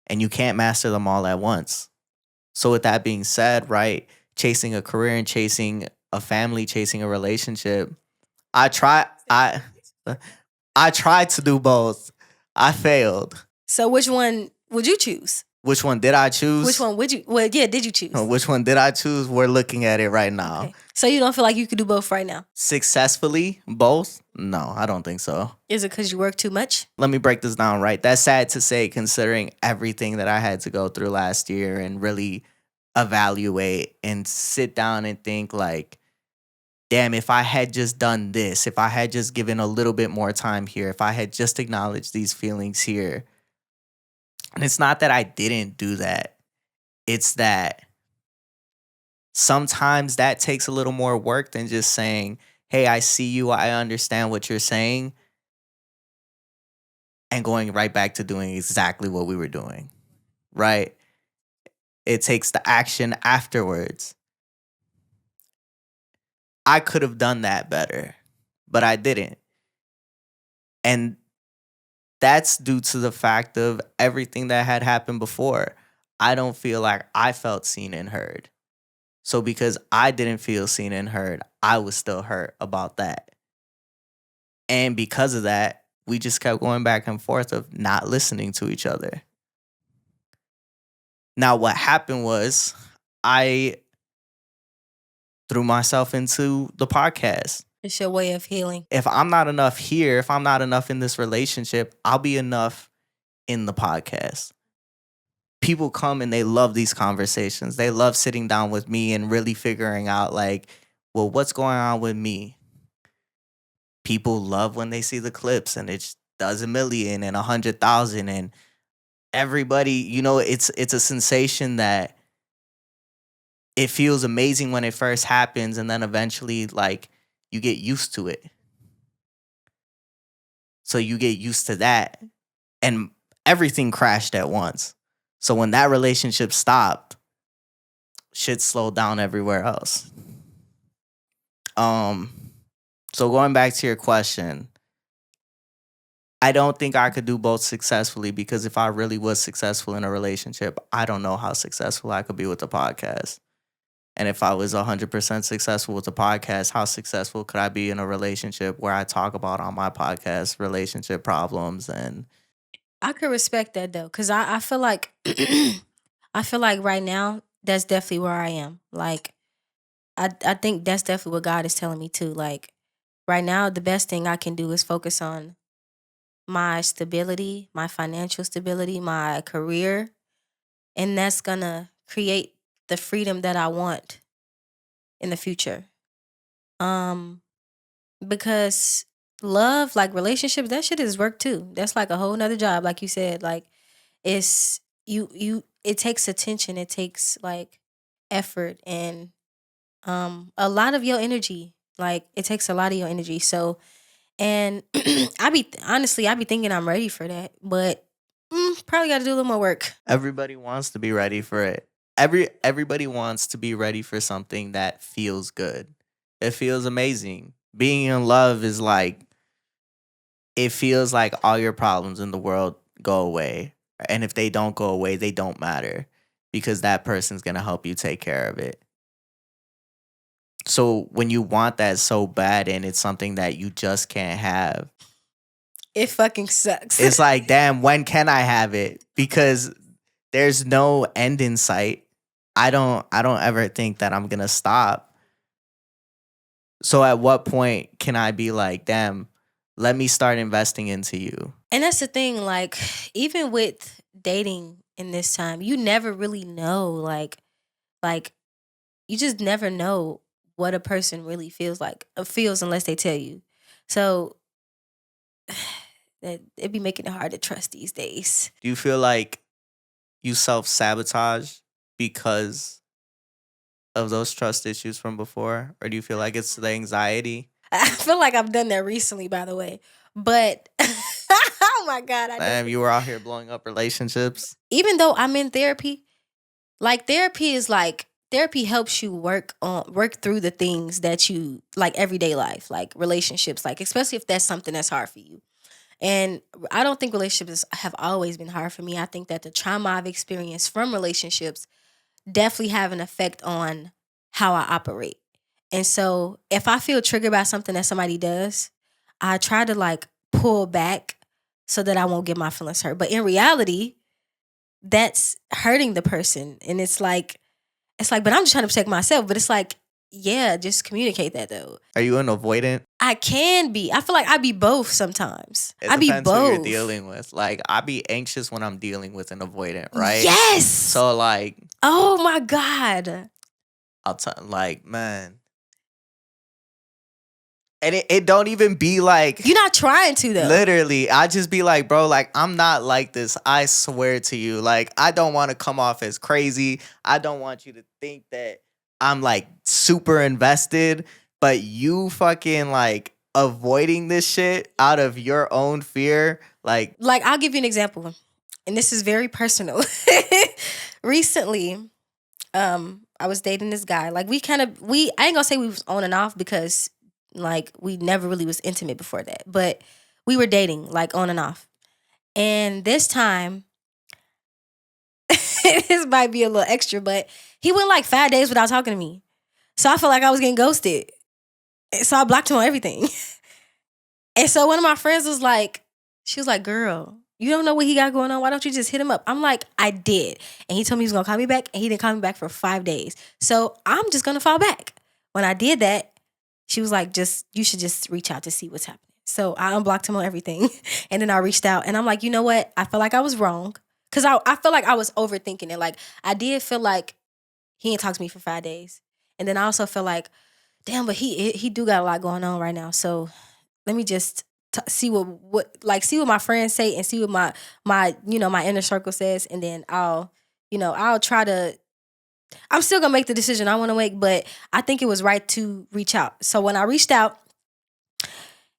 And you can't master them all at once. So with that being said, right, chasing a career and chasing a family, chasing a relationship, I tried to do both. I failed. So which one would you choose? Which one did I choose? Which one would you? Well, yeah, did you choose? Which one did I choose? We're looking at it right now. Okay. So you don't feel like you could do both right now? Successfully, both? No, I don't think so. Is it because you work too much? Let me break this down, right? That's sad to say considering everything that I had to go through last year and really evaluate and sit down and think like, damn, if I had just done this, if I had just given a little bit more time here, if I had just acknowledged these feelings here. And it's not that I didn't do that. It's that sometimes that takes a little more work than just saying, hey, I see you, I understand what you're saying, and going right back to doing exactly what we were doing, right? It takes the action afterwards. I could have done that better, but I didn't. And that's due to the fact of everything that had happened before. I don't feel like I felt seen and heard. So because I didn't feel seen and heard, I was still hurt about that. And because of that, we just kept going back and forth of not listening to each other. Now, what happened was I threw myself into the podcast. It's your way of healing. If I'm not enough here, if I'm not enough in this relationship, I'll be enough in the podcast. People come and they love these conversations. They love sitting down with me and really figuring out like, well, what's going on with me? People love when they see the clips and it does 1 million and 100,000 and everybody, you know, it's a sensation that it feels amazing when it first happens and then eventually like you get used to it. So you get used to that and everything crashed at once. So when that relationship stopped, shit slowed down everywhere else. So going back to your question, I don't think I could do both successfully because if I really was successful in a relationship, I don't know how successful I could be with the podcast. And if I was 100% successful with the podcast, how successful could I be in a relationship where I talk about on my podcast relationship problems? And I could respect that though, because I feel like I feel like right now that's definitely where I am. Like I think that's definitely what God is telling me too. Like right now, the best thing I can do is focus on my stability, my financial stability, my career, and that's gonna create the freedom that I want in the future. Because love, like relationships, that shit is work too. That's like a whole nother job, like you said. Like it's it takes attention, it takes like effort and a lot of your energy. Like it takes a lot of your energy. So and I be thinking I'm ready for that, but probably got to do a little more work. everybody wants to be ready for it. Everybody wants to be ready for something that feels good. It feels amazing. Being in love is like, it feels like all your problems in the world go away. And if they don't go away, they don't matter because that person's going to help you take care of it. So when you want that so bad and it's something that you just can't have, It fucking sucks. it's like, damn, when can I have it? Because there's no end in sight. I don't ever think that I'm going to stop. So at what point can I be like, damn, let me start investing into you? And that's the thing, like, even with dating in this time, you never really know, like you just never know what a person really feels like, feels unless they tell you. So it'd be making it hard to trust these days. Do you feel like you self-sabotage because of those trust issues from before? Or do you feel like it's the anxiety? I feel like I've done that recently, by the way. But oh my God, Damn, you were out here blowing up relationships. even though I'm in therapy, like therapy helps you work through the things that you like everyday life, like relationships, like especially if that's something that's hard for you. And I don't think relationships have always been hard for me. I think that the trauma I've experienced from relationships definitely have an effect on how I operate. And so if I feel triggered by something that somebody does, I try to like pull back so that I won't get my feelings hurt. But in reality, that's hurting the person. And it's like, but I'm just trying to protect myself. But it's like, yeah, just communicate that though. Are you an avoidant? I can be. I feel like I be both sometimes. It I be depends who both. you're dealing with. Like, I be anxious when I'm dealing with an avoidant, right? Yes. So like, oh my God. I'll tell like, man. And it don't even be like, You're not trying to though. literally, I just be like, bro, like, I'm not like this. I swear to you. Like, I don't want to come off as crazy. I don't want you to think that I'm like super invested, but you fucking like avoiding this shit out of your own fear. Like, I'll give you an example. And this is very personal. Recently, I was dating this guy. Like I ain't gonna say we was on and off because like we never really was intimate before that. But we were dating like on and off. And this time, this might be a little extra, but he went like 5 days without talking to me. So I felt like I was getting ghosted. So I blocked him on everything. And so one of my friends was like, she was like, girl, you don't know what he got going on. Why don't you just hit him up? I'm like, I did. And he told me he was going to call me back. And he didn't call me back for 5 days. So I'm just going to fall back. When I did that, she was like, you should just reach out to see what's happening. So I unblocked him on everything. And then I reached out. And I'm like, you know what? I feel like I was wrong. Because I feel like I was overthinking it. Like, I did feel like he didn't talk to me for 5 days. And then I also feel like, damn, but he do got a lot going on right now. So let me just see what my friends say and see what my inner circle says, and then I'll try to. I'm still gonna make the decision I want to make, but I think it was right to reach out. So when I reached out,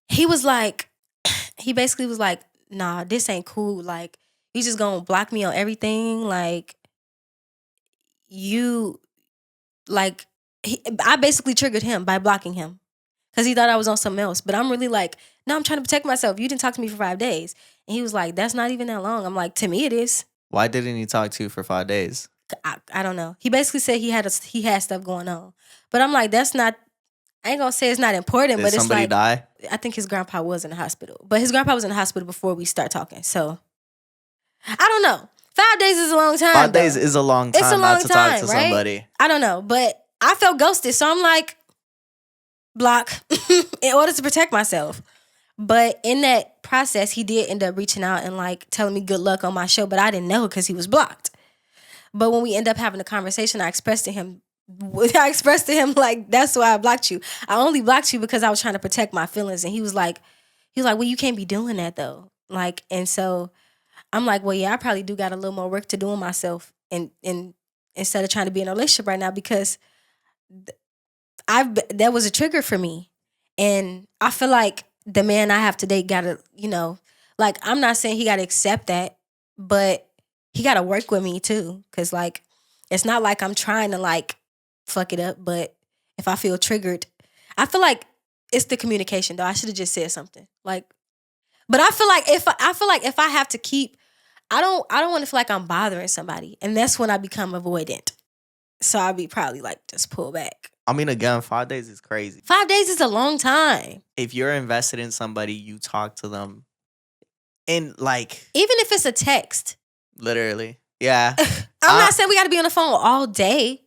he basically was like, nah, this ain't cool. Like, you just gonna block me on everything. Like, I basically triggered him by blocking him because he thought I was on something else. But I'm really like, no, I'm trying to protect myself. You didn't talk to me for 5 days. And he was like, that's not even that long. I'm like, to me it is. why didn't he talk to you for 5 days? I don't know. He basically said he had stuff going on. But I'm like, that's not, I ain't gonna say it's not important, Did but it's somebody like, die? I think his grandpa was in the hospital. But his grandpa was in the hospital before we start talking. So I don't know. 5 days is a long time. 5 days is a long time It's a long not to talk time, to right? somebody. I don't know. But I felt ghosted. So I'm like, block in order to protect myself. But in that process, he did end up reaching out and like telling me good luck on my show, but I didn't know because he was blocked. But when we end up having a conversation, I expressed to him like, that's why I blocked you. I only blocked you because I was trying to protect my feelings. And he was like, well, you can't be doing that though. Like, and so I'm like, well, yeah, I probably do got a little more work to do on myself and instead of trying to be in a relationship right now, because that was a trigger for me. And I feel like the man I have today gotta, like, I'm not saying he gotta accept that, but he gotta work with me too. Cause like, it's not like I'm trying to like fuck it up, but if I feel triggered, I feel like it's the communication though. I should have just said something. Like, but I feel like if I have to keep, I don't want to feel like I'm bothering somebody, and that's when I become avoidant. So I'll be probably like just pull back. I mean, again, 5 days is crazy. 5 days is a long time. If you're invested in somebody, you talk to them in like Even if it's a text. literally. Yeah. I'm not saying we got to be on the phone all day,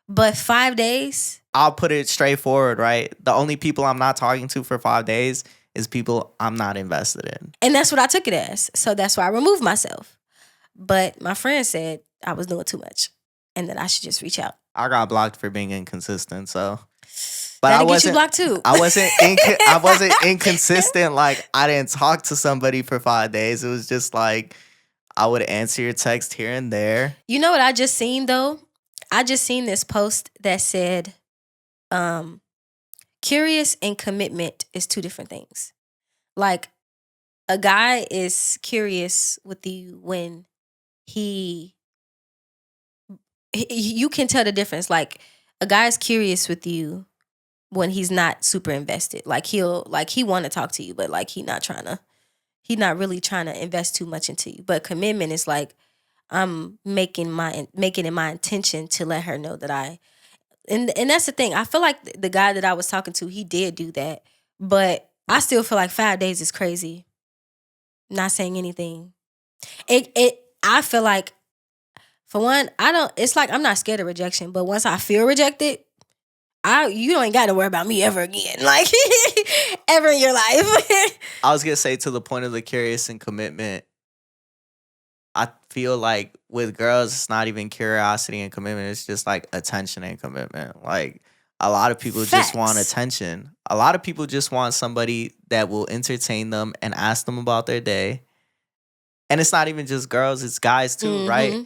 but 5 days. I'll put it straightforward, right? The only people I'm not talking to for 5 days is people I'm not invested in. And that's what I took it as. So that's why I removed myself. But my friend said I was doing too much and that I should just reach out. I got blocked for being inconsistent, so. But That'll get you blocked too. I wasn't inconsistent. Like, I didn't talk to somebody for 5 days. It was just like I would answer your text here and there. You know what I just seen though? I just seen this post that said, curious and commitment is two different things. Like, a guy is curious with you when you can tell the difference. Like, a guy is curious with you when he's not super invested. Like, he want to talk to you, but like he not really trying to invest too much into you. But commitment is like, I'm making it my intention to let her know that and that's the thing. I feel like the guy that I was talking to, he did do that, but I still feel like 5 days is crazy. Not saying anything. I feel like, for one, it's like I'm not scared of rejection, but once I feel rejected, you don't got to worry about me ever again. Like, ever in your life. I was going to say, to the point of the curious and commitment, I feel like with girls, it's not even curiosity and commitment. It's just like attention and commitment. Like, a lot of people just want attention. A lot of people just want somebody that will entertain them and ask them about their day. And it's not even just girls, it's guys too, right?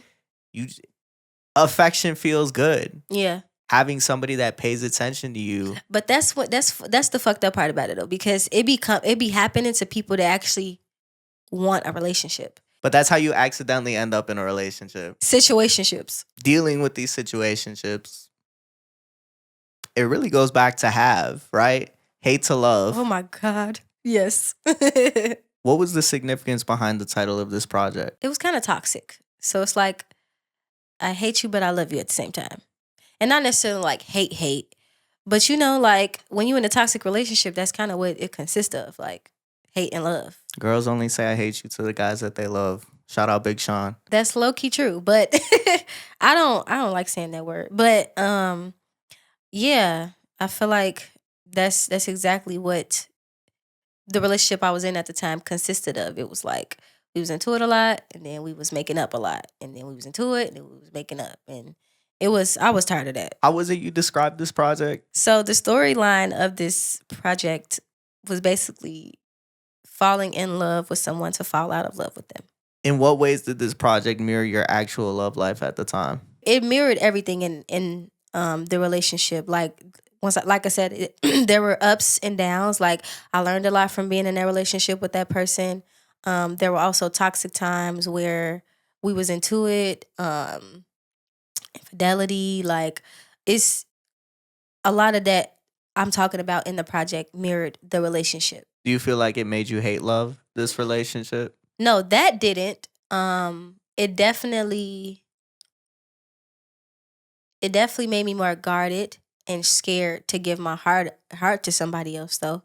Affection feels good. Yeah. Having somebody that pays attention to you. But that's the fucked up part about it though, because it be happening to people that actually want a relationship. But that's how you accidentally end up in a relationship. Situationships. Dealing with these situationships, it really goes back to have, right? Hate to love. Oh my God. Yes. What was the significance behind the title of this project? It was kind of toxic. So it's like, I hate you, but I love you at the same time. And not necessarily like hate, but you know, like when you're in a toxic relationship, that's kind of what it consists of, like hate and love. Girls only say I hate you to the guys that they love. Shout out Big Sean. That's low key true, but I don't like saying that word. But yeah, I feel like that's exactly what the relationship I was in at the time consisted of. It was like we was into it a lot, and then we was making up a lot, and then we was into it, and then we was making up, and I was tired of that. How was it you described this project? So the storyline of this project was basically falling in love with someone to fall out of love with them. In what ways did this project mirror your actual love life at the time? It mirrored everything in the relationship. Like I said, there were ups and downs. Like, I learned a lot from being in that relationship with that person. There were also toxic times where we was into it. Infidelity, like, it's a lot of that I'm talking about in the project mirrored the relationship. Do you feel like it made you hate love, this relationship? No, that didn't. It definitely made me more guarded and scared to give my heart to somebody else though.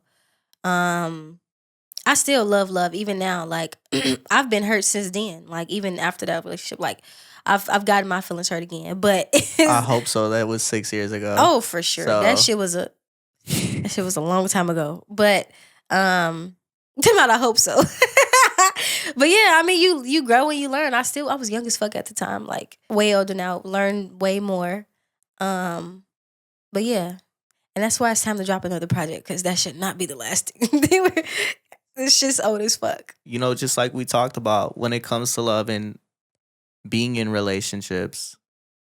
I still love even now. Like, I've been hurt since then. Like, even after that relationship, like I've gotten my feelings hurt again. But I hope so. That was 6 years ago. Oh, for sure. So. That shit was a long time ago. But I hope so. But yeah, I mean, you grow and you learn. I was young as fuck at the time, like way older now, learn way more. But yeah, and that's why it's time to drop another project, because that should not be the last thing. It's just old as fuck. You know, just like we talked about, when it comes to love and being in relationships,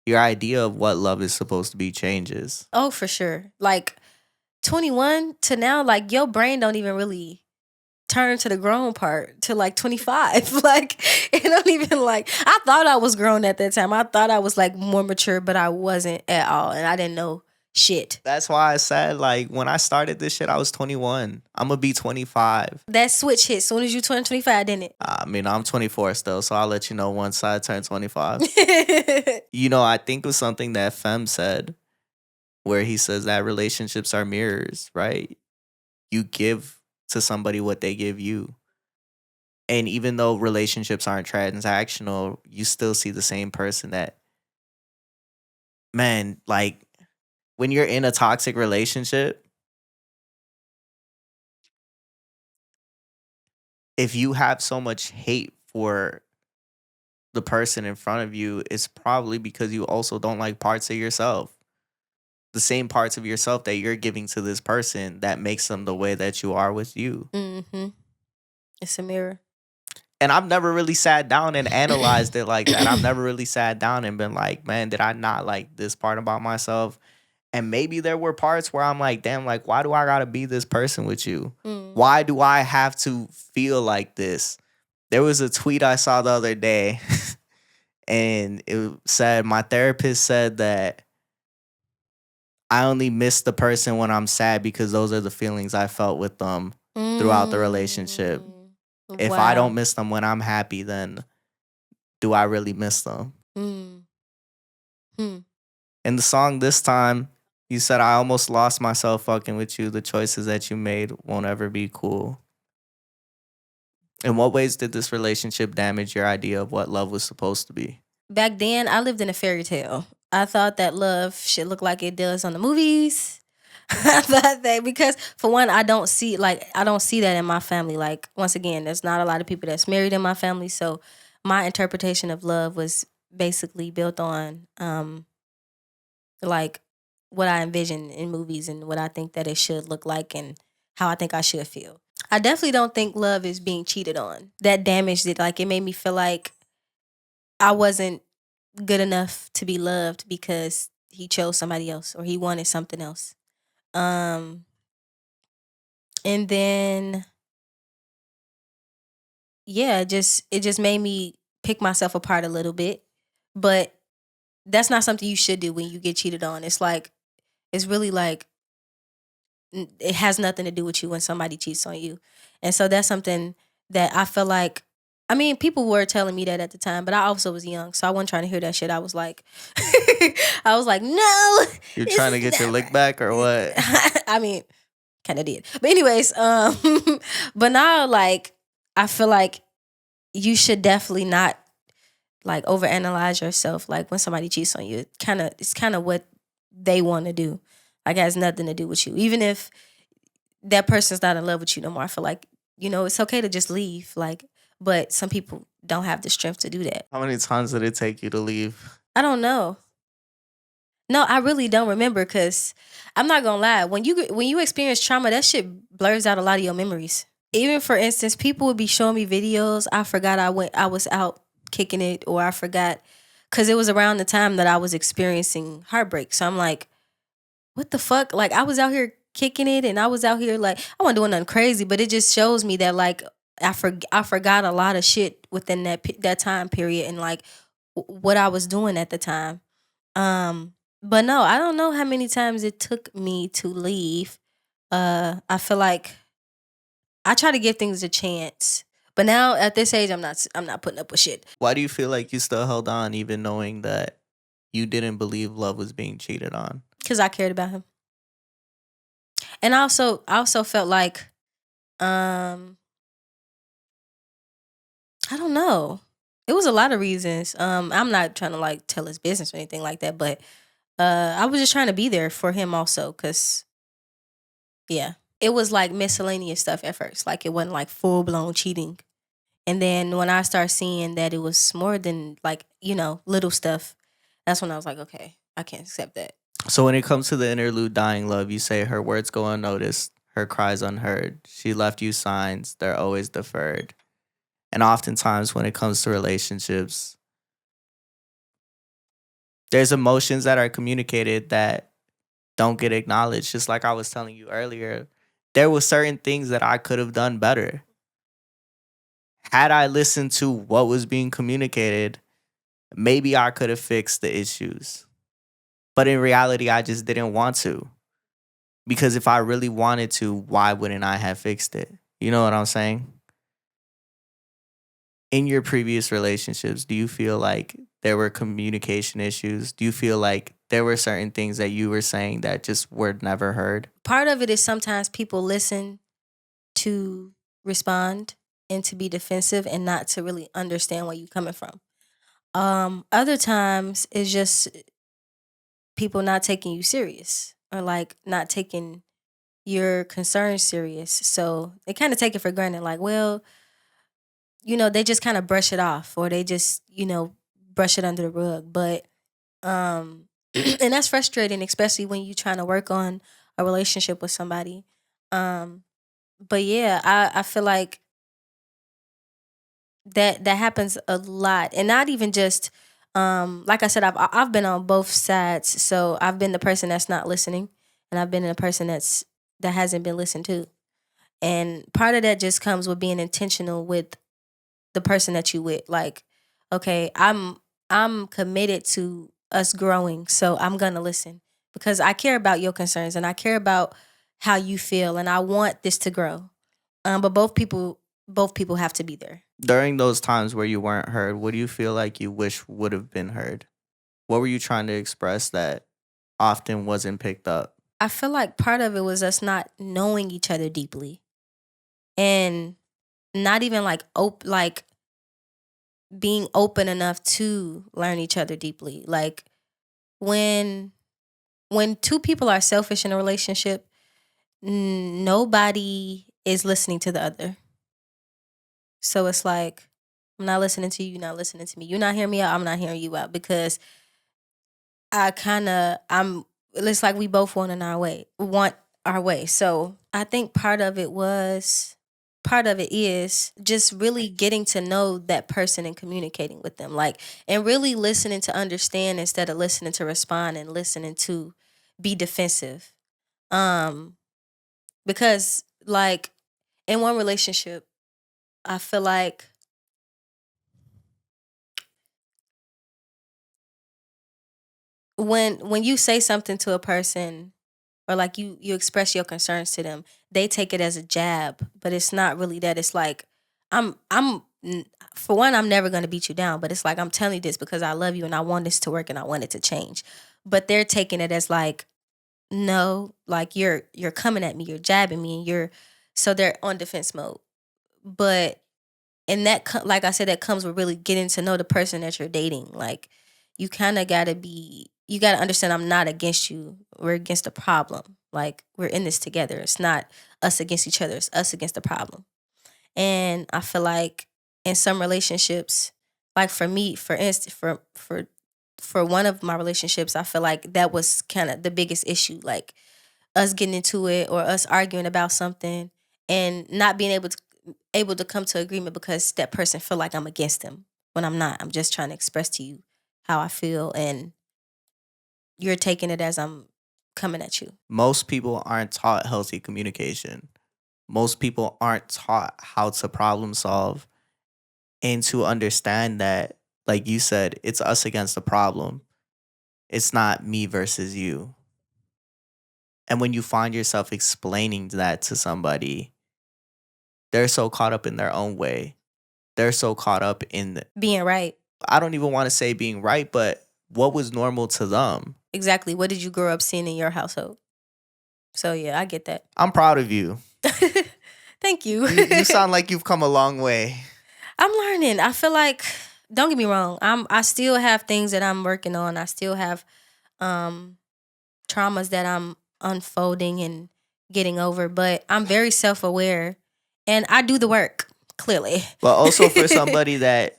your idea of what love is supposed to be changes. Oh, for sure. Like 21 to now, like your brain don't even really turn to the grown part to like 25. Like, it don't even like, I thought I was grown at that time. I thought I was like more mature, but I wasn't at all. And I didn't know shit. That's why I said, like, when I started this shit, I was 21. I'm gonna be 25. That switch hit soon as you turn 25, didn't I mean, I'm 24 still, so I'll let you know once I turn 25. it? You know, I think it was something that Fem said, where he says that relationships are mirrors, right? You give to somebody what they give you. And even though relationships aren't transactional, you still see the same person that, man, like when you're in a toxic relationship, if you have so much hate for the person in front of you, it's probably because you also don't like parts of yourself. The same parts of yourself that you're giving to this person that makes them the way that you are with you. Mm-hmm. It's a mirror. And I've never really sat down and analyzed it like that. I've never really sat down and been like, man, did I not like this part about myself? And maybe there were parts where I'm like, damn, like, why do I gotta be this person with you? Why do I have to feel like this? There was a tweet I saw the other day, and it said, my therapist said that I only miss the person when I'm sad because those are the feelings I felt with them throughout the relationship. If I don't miss them when I'm happy, then do I really miss them? In the song this time, you said, I almost lost myself fucking with you. The choices that you made won't ever be cool. In what ways did this relationship damage your idea of what love was supposed to be? Back then, I lived in a fairy tale. I thought that love should look like it does on the movies. I thought that because, for one, I don't see that in my family. Like, once again, there's not a lot of people that's married in my family. So my interpretation of love was basically built on like what I envision in movies and what I think that it should look like and how I think I should feel. I definitely don't think love is being cheated on. That damaged it. Like, it made me feel like I wasn't good enough to be loved because he chose somebody else or he wanted something else. And then yeah, it just made me pick myself apart a little bit. But that's not something you should do when you get cheated on. It's really like it has nothing to do with you when somebody cheats on you. And so that's something that I feel like, I mean, people were telling me that at the time, but I also was young, so I wasn't trying to hear that shit. I was like, no. You're trying to get your lick back or what? I mean, kind of did. But anyways, but now, like, I feel like you should definitely not like overanalyze yourself. Like, when somebody cheats on you, it's kind of what they want to do. Like, it has nothing to do with you. Even if that person's not in love with you no more, I feel like, it's okay to just leave. Like, but some people don't have the strength to do that. How many times did it take you to leave? I don't know. No, I really don't remember, because I'm not gonna lie. When you experience trauma, that shit blurs out a lot of your memories. Even, for instance, people would be showing me videos. I forgot I was out kicking it, or I forgot, because it was around the time that I was experiencing heartbreak. So I'm like, what the fuck? Like, I was out here kicking it, and I was out here, like, I wasn't doing nothing crazy, but it just shows me that, like, I forgot a lot of shit within that time period, and like what I was doing at the time. But no, I don't know how many times it took me to leave. I feel like I try to give things a chance, but now at this age, I'm not putting up with shit. Why do you feel like you still held on even knowing that you didn't believe love was being cheated on? Because I cared about him, and I also felt like, I don't know. It was a lot of reasons. I'm not trying to like tell his business or anything like that, but I was just trying to be there for him also, because yeah, it was like miscellaneous stuff at first. Like, it wasn't like full blown cheating. And then when I started seeing that it was more than like, little stuff, that's when I was like, okay, I can't accept that. So when it comes to the interlude Dying Love, you say her words go unnoticed, her cries unheard. She left you signs, they're always deferred. And oftentimes when it comes to relationships, there's emotions that are communicated that don't get acknowledged. Just like I was telling you earlier, there were certain things that I could have done better. Had I listened to what was being communicated, maybe I could have fixed the issues. But in reality, I just didn't want to. Because if I really wanted to, why wouldn't I have fixed it? You know what I'm saying? In your previous relationships, do you feel like there were communication issues? Do you feel like there were certain things that you were saying that just were never heard? Part of it is sometimes people listen to respond and to be defensive and not to really understand where you're coming from. Other times it's just people not taking you serious or like not taking your concerns serious. So they kind of take it for granted, like, well, they just kind of brush it off or they just, brush it under the rug. But and that's frustrating, especially when you're trying to work on a relationship with somebody. Um, but yeah, I feel like that happens a lot, and not even just like I said, I've been on both sides. So I've been the person that's not listening, and I've been the person that hasn't been listened to. And part of that just comes with being intentional with the person that you with. Like, okay, I'm committed to us growing, so I'm gonna listen because I care about your concerns and I care about how you feel, and I want this to grow. But both people have to be there. During those times where you weren't heard, what do you feel like you wish would have been heard? What were you trying to express that often wasn't picked up? I feel like part of it was us not knowing each other deeply and not even like being open enough to learn each other deeply. Like when when two people are selfish in a relationship, nobody is listening to the other. So it's like I'm not listening to you, you're not listening to me. You're not hearing me out, I'm not hearing you out because I'm it's like we both want our way. So I think part of it is just really getting to know that person and communicating with them. Like and really listening to understand instead of listening to respond and listening to be defensive. Um because like in one relationship, I feel like when you say something to a person or like you express your concerns to them, they take it as a jab, but it's not really that. It's like for one, I'm never going to beat you down, but it's like I'm telling you this because I love you and I want this to work and I want it to change. But they're taking it as like no, like you're coming at me, you're jabbing me, and so they're on defense mode. But and like I said, that comes with really getting to know the person that you're dating. Like you kind of you gotta understand I'm not against you. We're against the problem. Like we're in this together. It's not us against each other. It's us against the problem. And I feel like in some relationships, like for me, for instance, for one of my relationships, I feel like that was kind of the biggest issue. Like us getting into it or us arguing about something and not being able to come to agreement because that person feel like I'm against them when I'm not. I'm just trying to express to you how I feel and you're taking it as I'm coming at you. Most people aren't taught healthy communication. Most people aren't taught how to problem solve and to understand that, like you said, it's us against the problem. It's not me versus you. And when you find yourself explaining that to somebody, they're so caught up in their own way. They're so caught up in, Being right. I don't even want to say being right, but what was normal to them. Exactly. What did you grow up seeing in your household? So yeah, I get that. I'm proud of you. Thank you. You sound like you've come a long way. I'm learning. I feel like don't get me wrong. I still have things that I'm working on. I still have um traumas that I'm unfolding and getting over, but I'm very self-aware and I do the work, clearly. But also for somebody that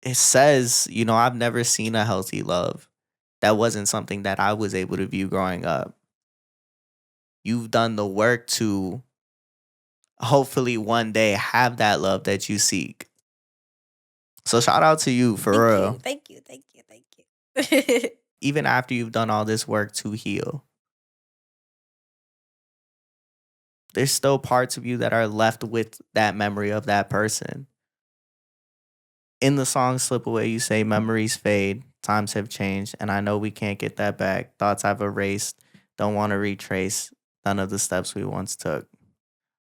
it says, I've never seen a healthy love. That wasn't something that I was able to view growing up. You've done the work to hopefully one day have that love that you seek. So shout out to you for real. Thank you. Thank you. Thank you. Even after you've done all this work to heal, there's still parts of you that are left with that memory of that person. In the song Slip Away, you say memories fade, times have changed, and I know we can't get that back. Thoughts I've erased, don't want to retrace none of the steps we once took.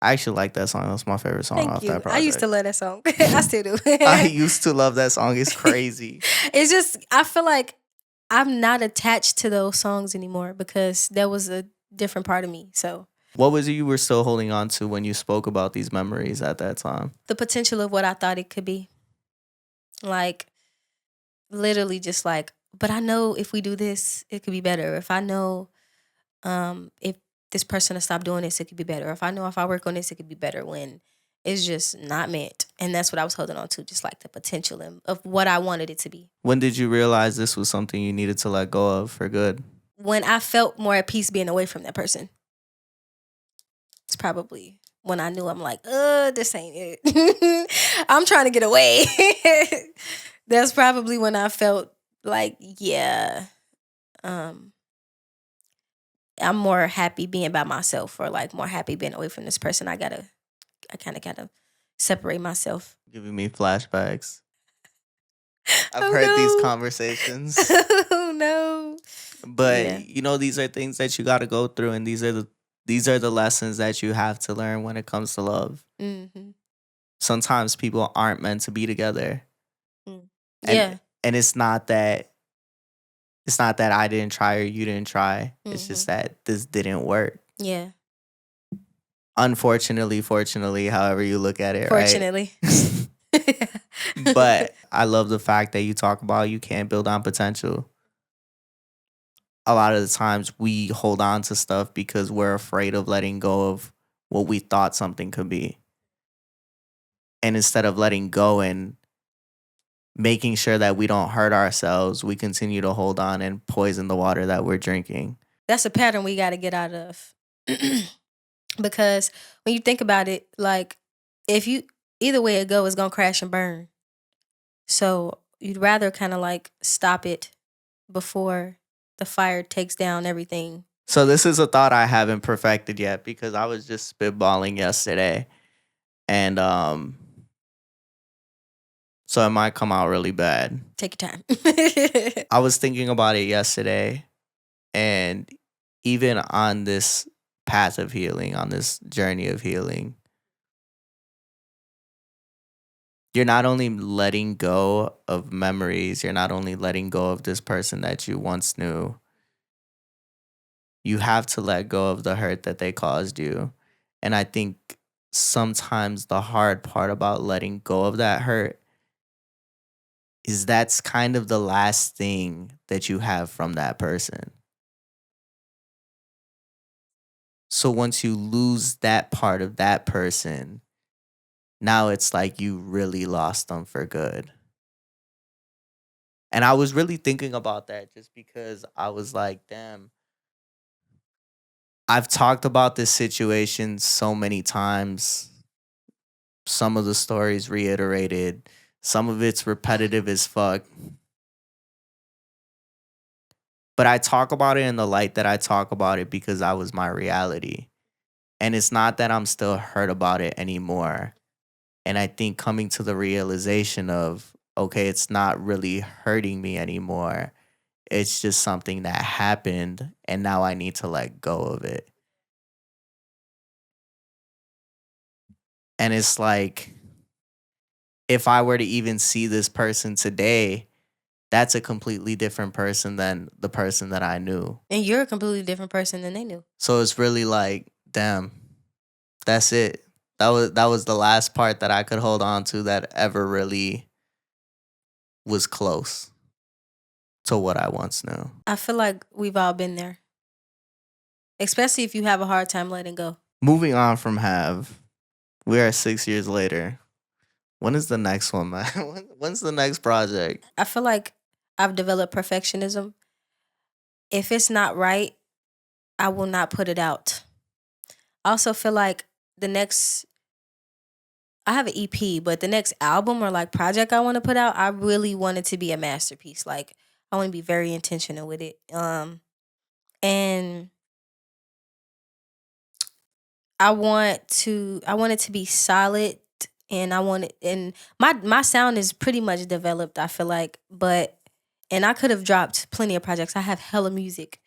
I actually like that song. That's my favorite song Thank off you. that I used to project. love that song. I still do. I used to love that song. It's crazy. It's just I feel like I'm not attached to those songs anymore because that was a different part of me. So What was it you were still holding on to when you spoke about these memories at that time? the potential of what I thought it could be, like literally just like, but I know if we do this, it could be better. If I know if this person will stop doing this, it could be better. If I know if I work on this, it could be better, when it's just not meant. And that's what I was holding on to, just like the potential of what I wanted it to be. When did you realize this was something you needed to let go of for good? When I felt more at peace being away from that person. It's probably when I knew I'm like, this ain't it. I'm trying to get away. That's probably when I felt like, yeah, um, I'm more happy being by myself, or like more happy being away from this person. I kind of gotta separate myself. Giving me flashbacks. I've Oh heard these no. conversations. Oh no. But Yeah. you know, these are things that you got to go through, and these are the lessons that you have to learn when it comes to love. Mm-hmm. Sometimes people aren't meant to be together, Mm. and Yeah. and it's not that I didn't try or you didn't try. It's Mm-hmm. just that this didn't work. Yeah. Unfortunately, fortunately, however you look at it, right? Fortunately. But I love the fact that you talk about you can't build on potential. A lot of the times we hold on to stuff because we're afraid of letting go of what we thought something could be. And instead of letting go and making sure that we don't hurt ourselves, we continue to hold on and poison the water that we're drinking. That's a pattern we got to get out of. Because when you think about it, like, if you, either way it go, it's gonna crash and burn. So you'd rather kind of like stop it before the fire takes down everything. So this is a thought I haven't perfected yet because I was just spitballing yesterday. And so it might come out really bad. Take your time. I was thinking about it yesterday, and even on this path of healing, on this journey of healing, you're not only letting go of memories, you're not only letting go of this person that you once knew, you have to let go of the hurt that they caused you. And I think sometimes the hard part about letting go of that hurt is that's kind of the last thing that you have from that person. So once you lose that part of that person, now it's like you really lost them for good. And I was really thinking about that just because I was like, damn, I've talked about this situation so many times. Some of the stories reiterated, some of it's repetitive as fuck. But I talk about it in the light that I talk about it because that was my reality. And it's not that I'm still hurt about it anymore. And I think coming to the realization of, okay, it's not really hurting me anymore. It's just something that happened and now I need to let go of it. And it's like, if I were to even see this person today, that's a completely different person than the person that I knew. And you're a completely different person than they knew. So it's really like, damn, that's it. That was the last part that I could hold on to that ever really was close to what I once knew. I feel like we've all been there. Especially if you have a hard time letting go. Moving on from Have, we are 6 years later. When is the next one, man? When's the next project? I feel like I've developed perfectionism. If it's not right, I will not put it out. I also feel like I have an EP, but the next album or like project I want to put out, I really want it to be a masterpiece. Like, I want to be very intentional with it. And I want it to be solid and I want it. And my sound is pretty much developed, I feel like, and I could have dropped plenty of projects. I have hella music,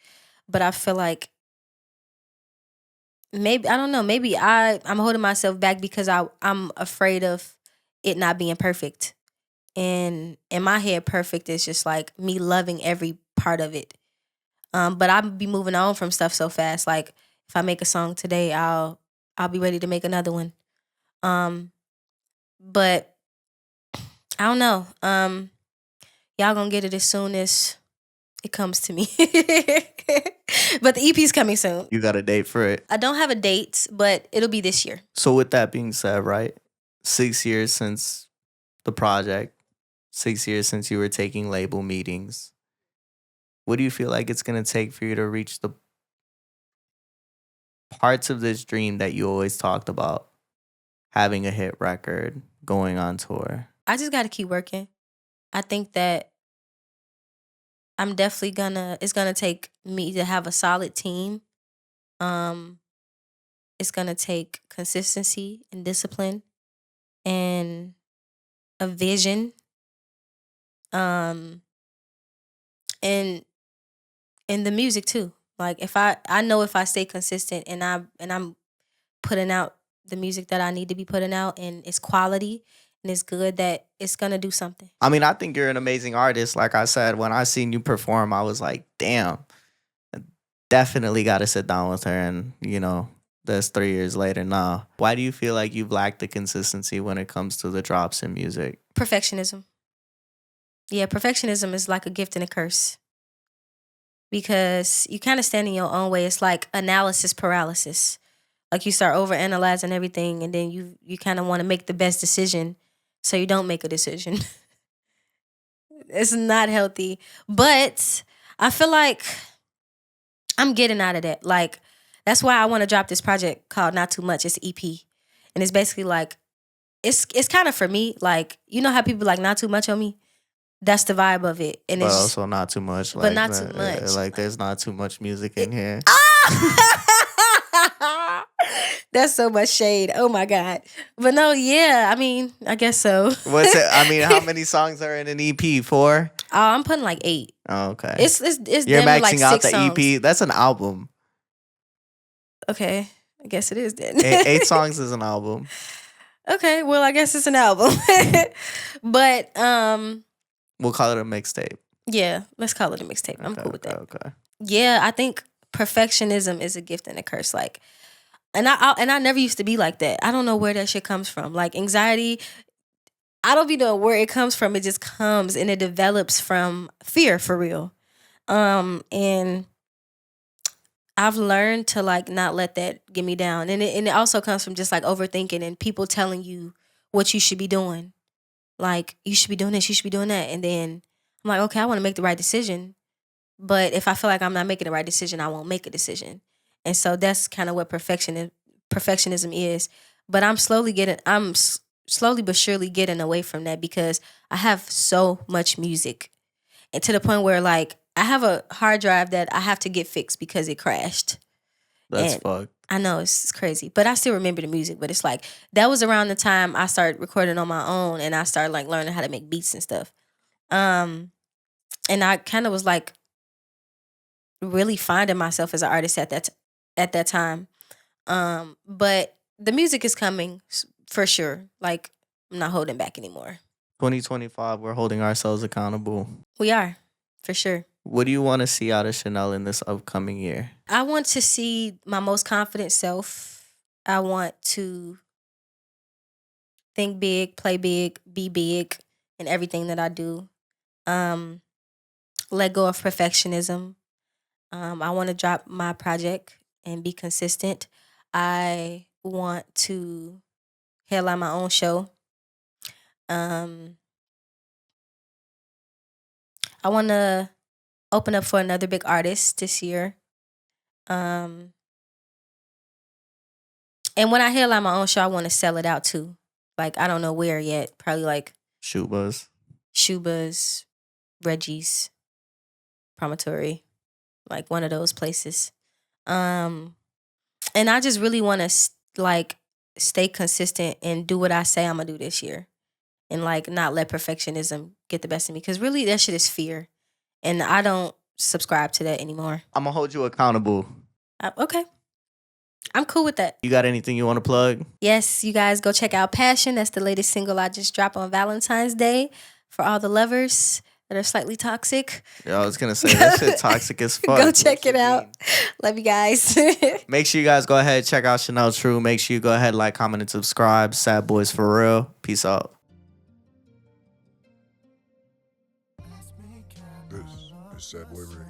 but I feel like maybe I don't know. Maybe I'm holding myself back because I'm afraid of it not being perfect. And in my head, perfect is just like me loving every part of it. But I'll be moving on from stuff so fast. Like if I make a song today, I'll be ready to make another one. Um, but I don't know. Y'all gonna get it as soon as it comes to me. But the EP's coming soon. You got a date for it? I don't have a date, but it'll be this year. So with that being said, right? 6 years since the project, 6 years since you were taking label meetings. What do you feel like it's gonna take for you to reach the parts of this dream that you always talked about? Having a hit record, going on tour. I just got to keep working. I think that I'm definitely it's gonna take me to have a solid team. Um, it's gonna take consistency and discipline and a vision. Um, and the music too. Like if I know if I stay consistent and I'm putting out the music that I need to be putting out and it's quality and it's good, that it's gonna do something. I mean, I think you're an amazing artist. Like I said, when I seen you perform, I was like, damn, I definitely got to sit down with her. And, that's 3 years later now. Why do you feel like you've lacked the consistency when it comes to the drops in music? Perfectionism. Yeah, perfectionism is like a gift and a curse. Because you kind of stand in your own way. It's like analysis paralysis. Like you start over analyzing everything and then you kind of want to make the best decision, so you don't make a decision. It's not healthy. But I feel like I'm getting out of that. Like that's why I want to drop this project called Not Too Much. It's an EP. And it's basically like it's kind of for me, like you know how people like not too much on me? That's the vibe of it. And But it's also not too much. but not too much. Like there's not too much music in here. That's so much shade. Oh my God. But no, yeah, I mean, I guess so. What's it? I mean, how many songs are in an EP? 4? Oh, I'm putting like 8. Oh, okay. It's You're damn near maxing like out 6 the songs. EP. That's an album. Okay, I guess it is then. 8 songs is an album. Okay, well, I guess it's an album. But We'll call it a mixtape. yeah, let's call it a mixtape. I'm cool with that. Okay. Yeah, I think perfectionism is a gift and a curse. Like, and I never used to be like that. I don't know where that shit comes from. Like anxiety, I don't be knowing where it comes from. It just comes and it develops from fear, for real. And I've learned to like not let that get me down. And it also comes from just like overthinking and people telling you what you should be doing. Like, you should be doing this, you should be doing that. And then I'm like, okay, I want to make the right decision. But if I feel like I'm not making the right decision, I won't make a decision. And so that's kind of what perfectionism is. But I'm slowly but surely getting away from that because I have so much music. And to the point where like I have a hard drive that I have to get fixed because it crashed. That's And fucked. I know it's crazy, but I still remember the music. But it's like that was around the time I started recording on my own and I started like learning how to make beats and stuff. And I kind of was like really finding myself as an artist at that time. But the music is coming for sure. Like I'm not holding back anymore. 2025, we're holding ourselves accountable. We are, for sure. What do you want to see out of Chanelle in this upcoming year? I want to see my most confident self. I want to think big, play big, be big in everything that I do. Let go of perfectionism. I want to drop my project and be consistent. I want to headline my own show. I want to open up for another big artist this year. And when I headline my own show, I want to sell it out too. Like, I don't know where yet. Probably like Shubas. Reggie's, Promontory, like one of those places. And I just really want to like stay consistent and do what I say I'm gonna do this year, and like not let perfectionism get the best of me. Because really, that shit is fear, and I don't subscribe to that anymore. I'm gonna hold you accountable. Okay, I'm cool with that. You got anything you want to plug? Yes, you guys go check out Passion. That's the latest single I just dropped on Valentine's Day for all the lovers that are slightly toxic. Yeah, I was gonna say that shit toxic as fuck. Go check it out. Love you guys. Make sure you guys go ahead, check out Chanelle Tru. Make sure you go ahead, like, comment, and subscribe. Sad Boys for real. Peace out. This is Sad Boy Radio.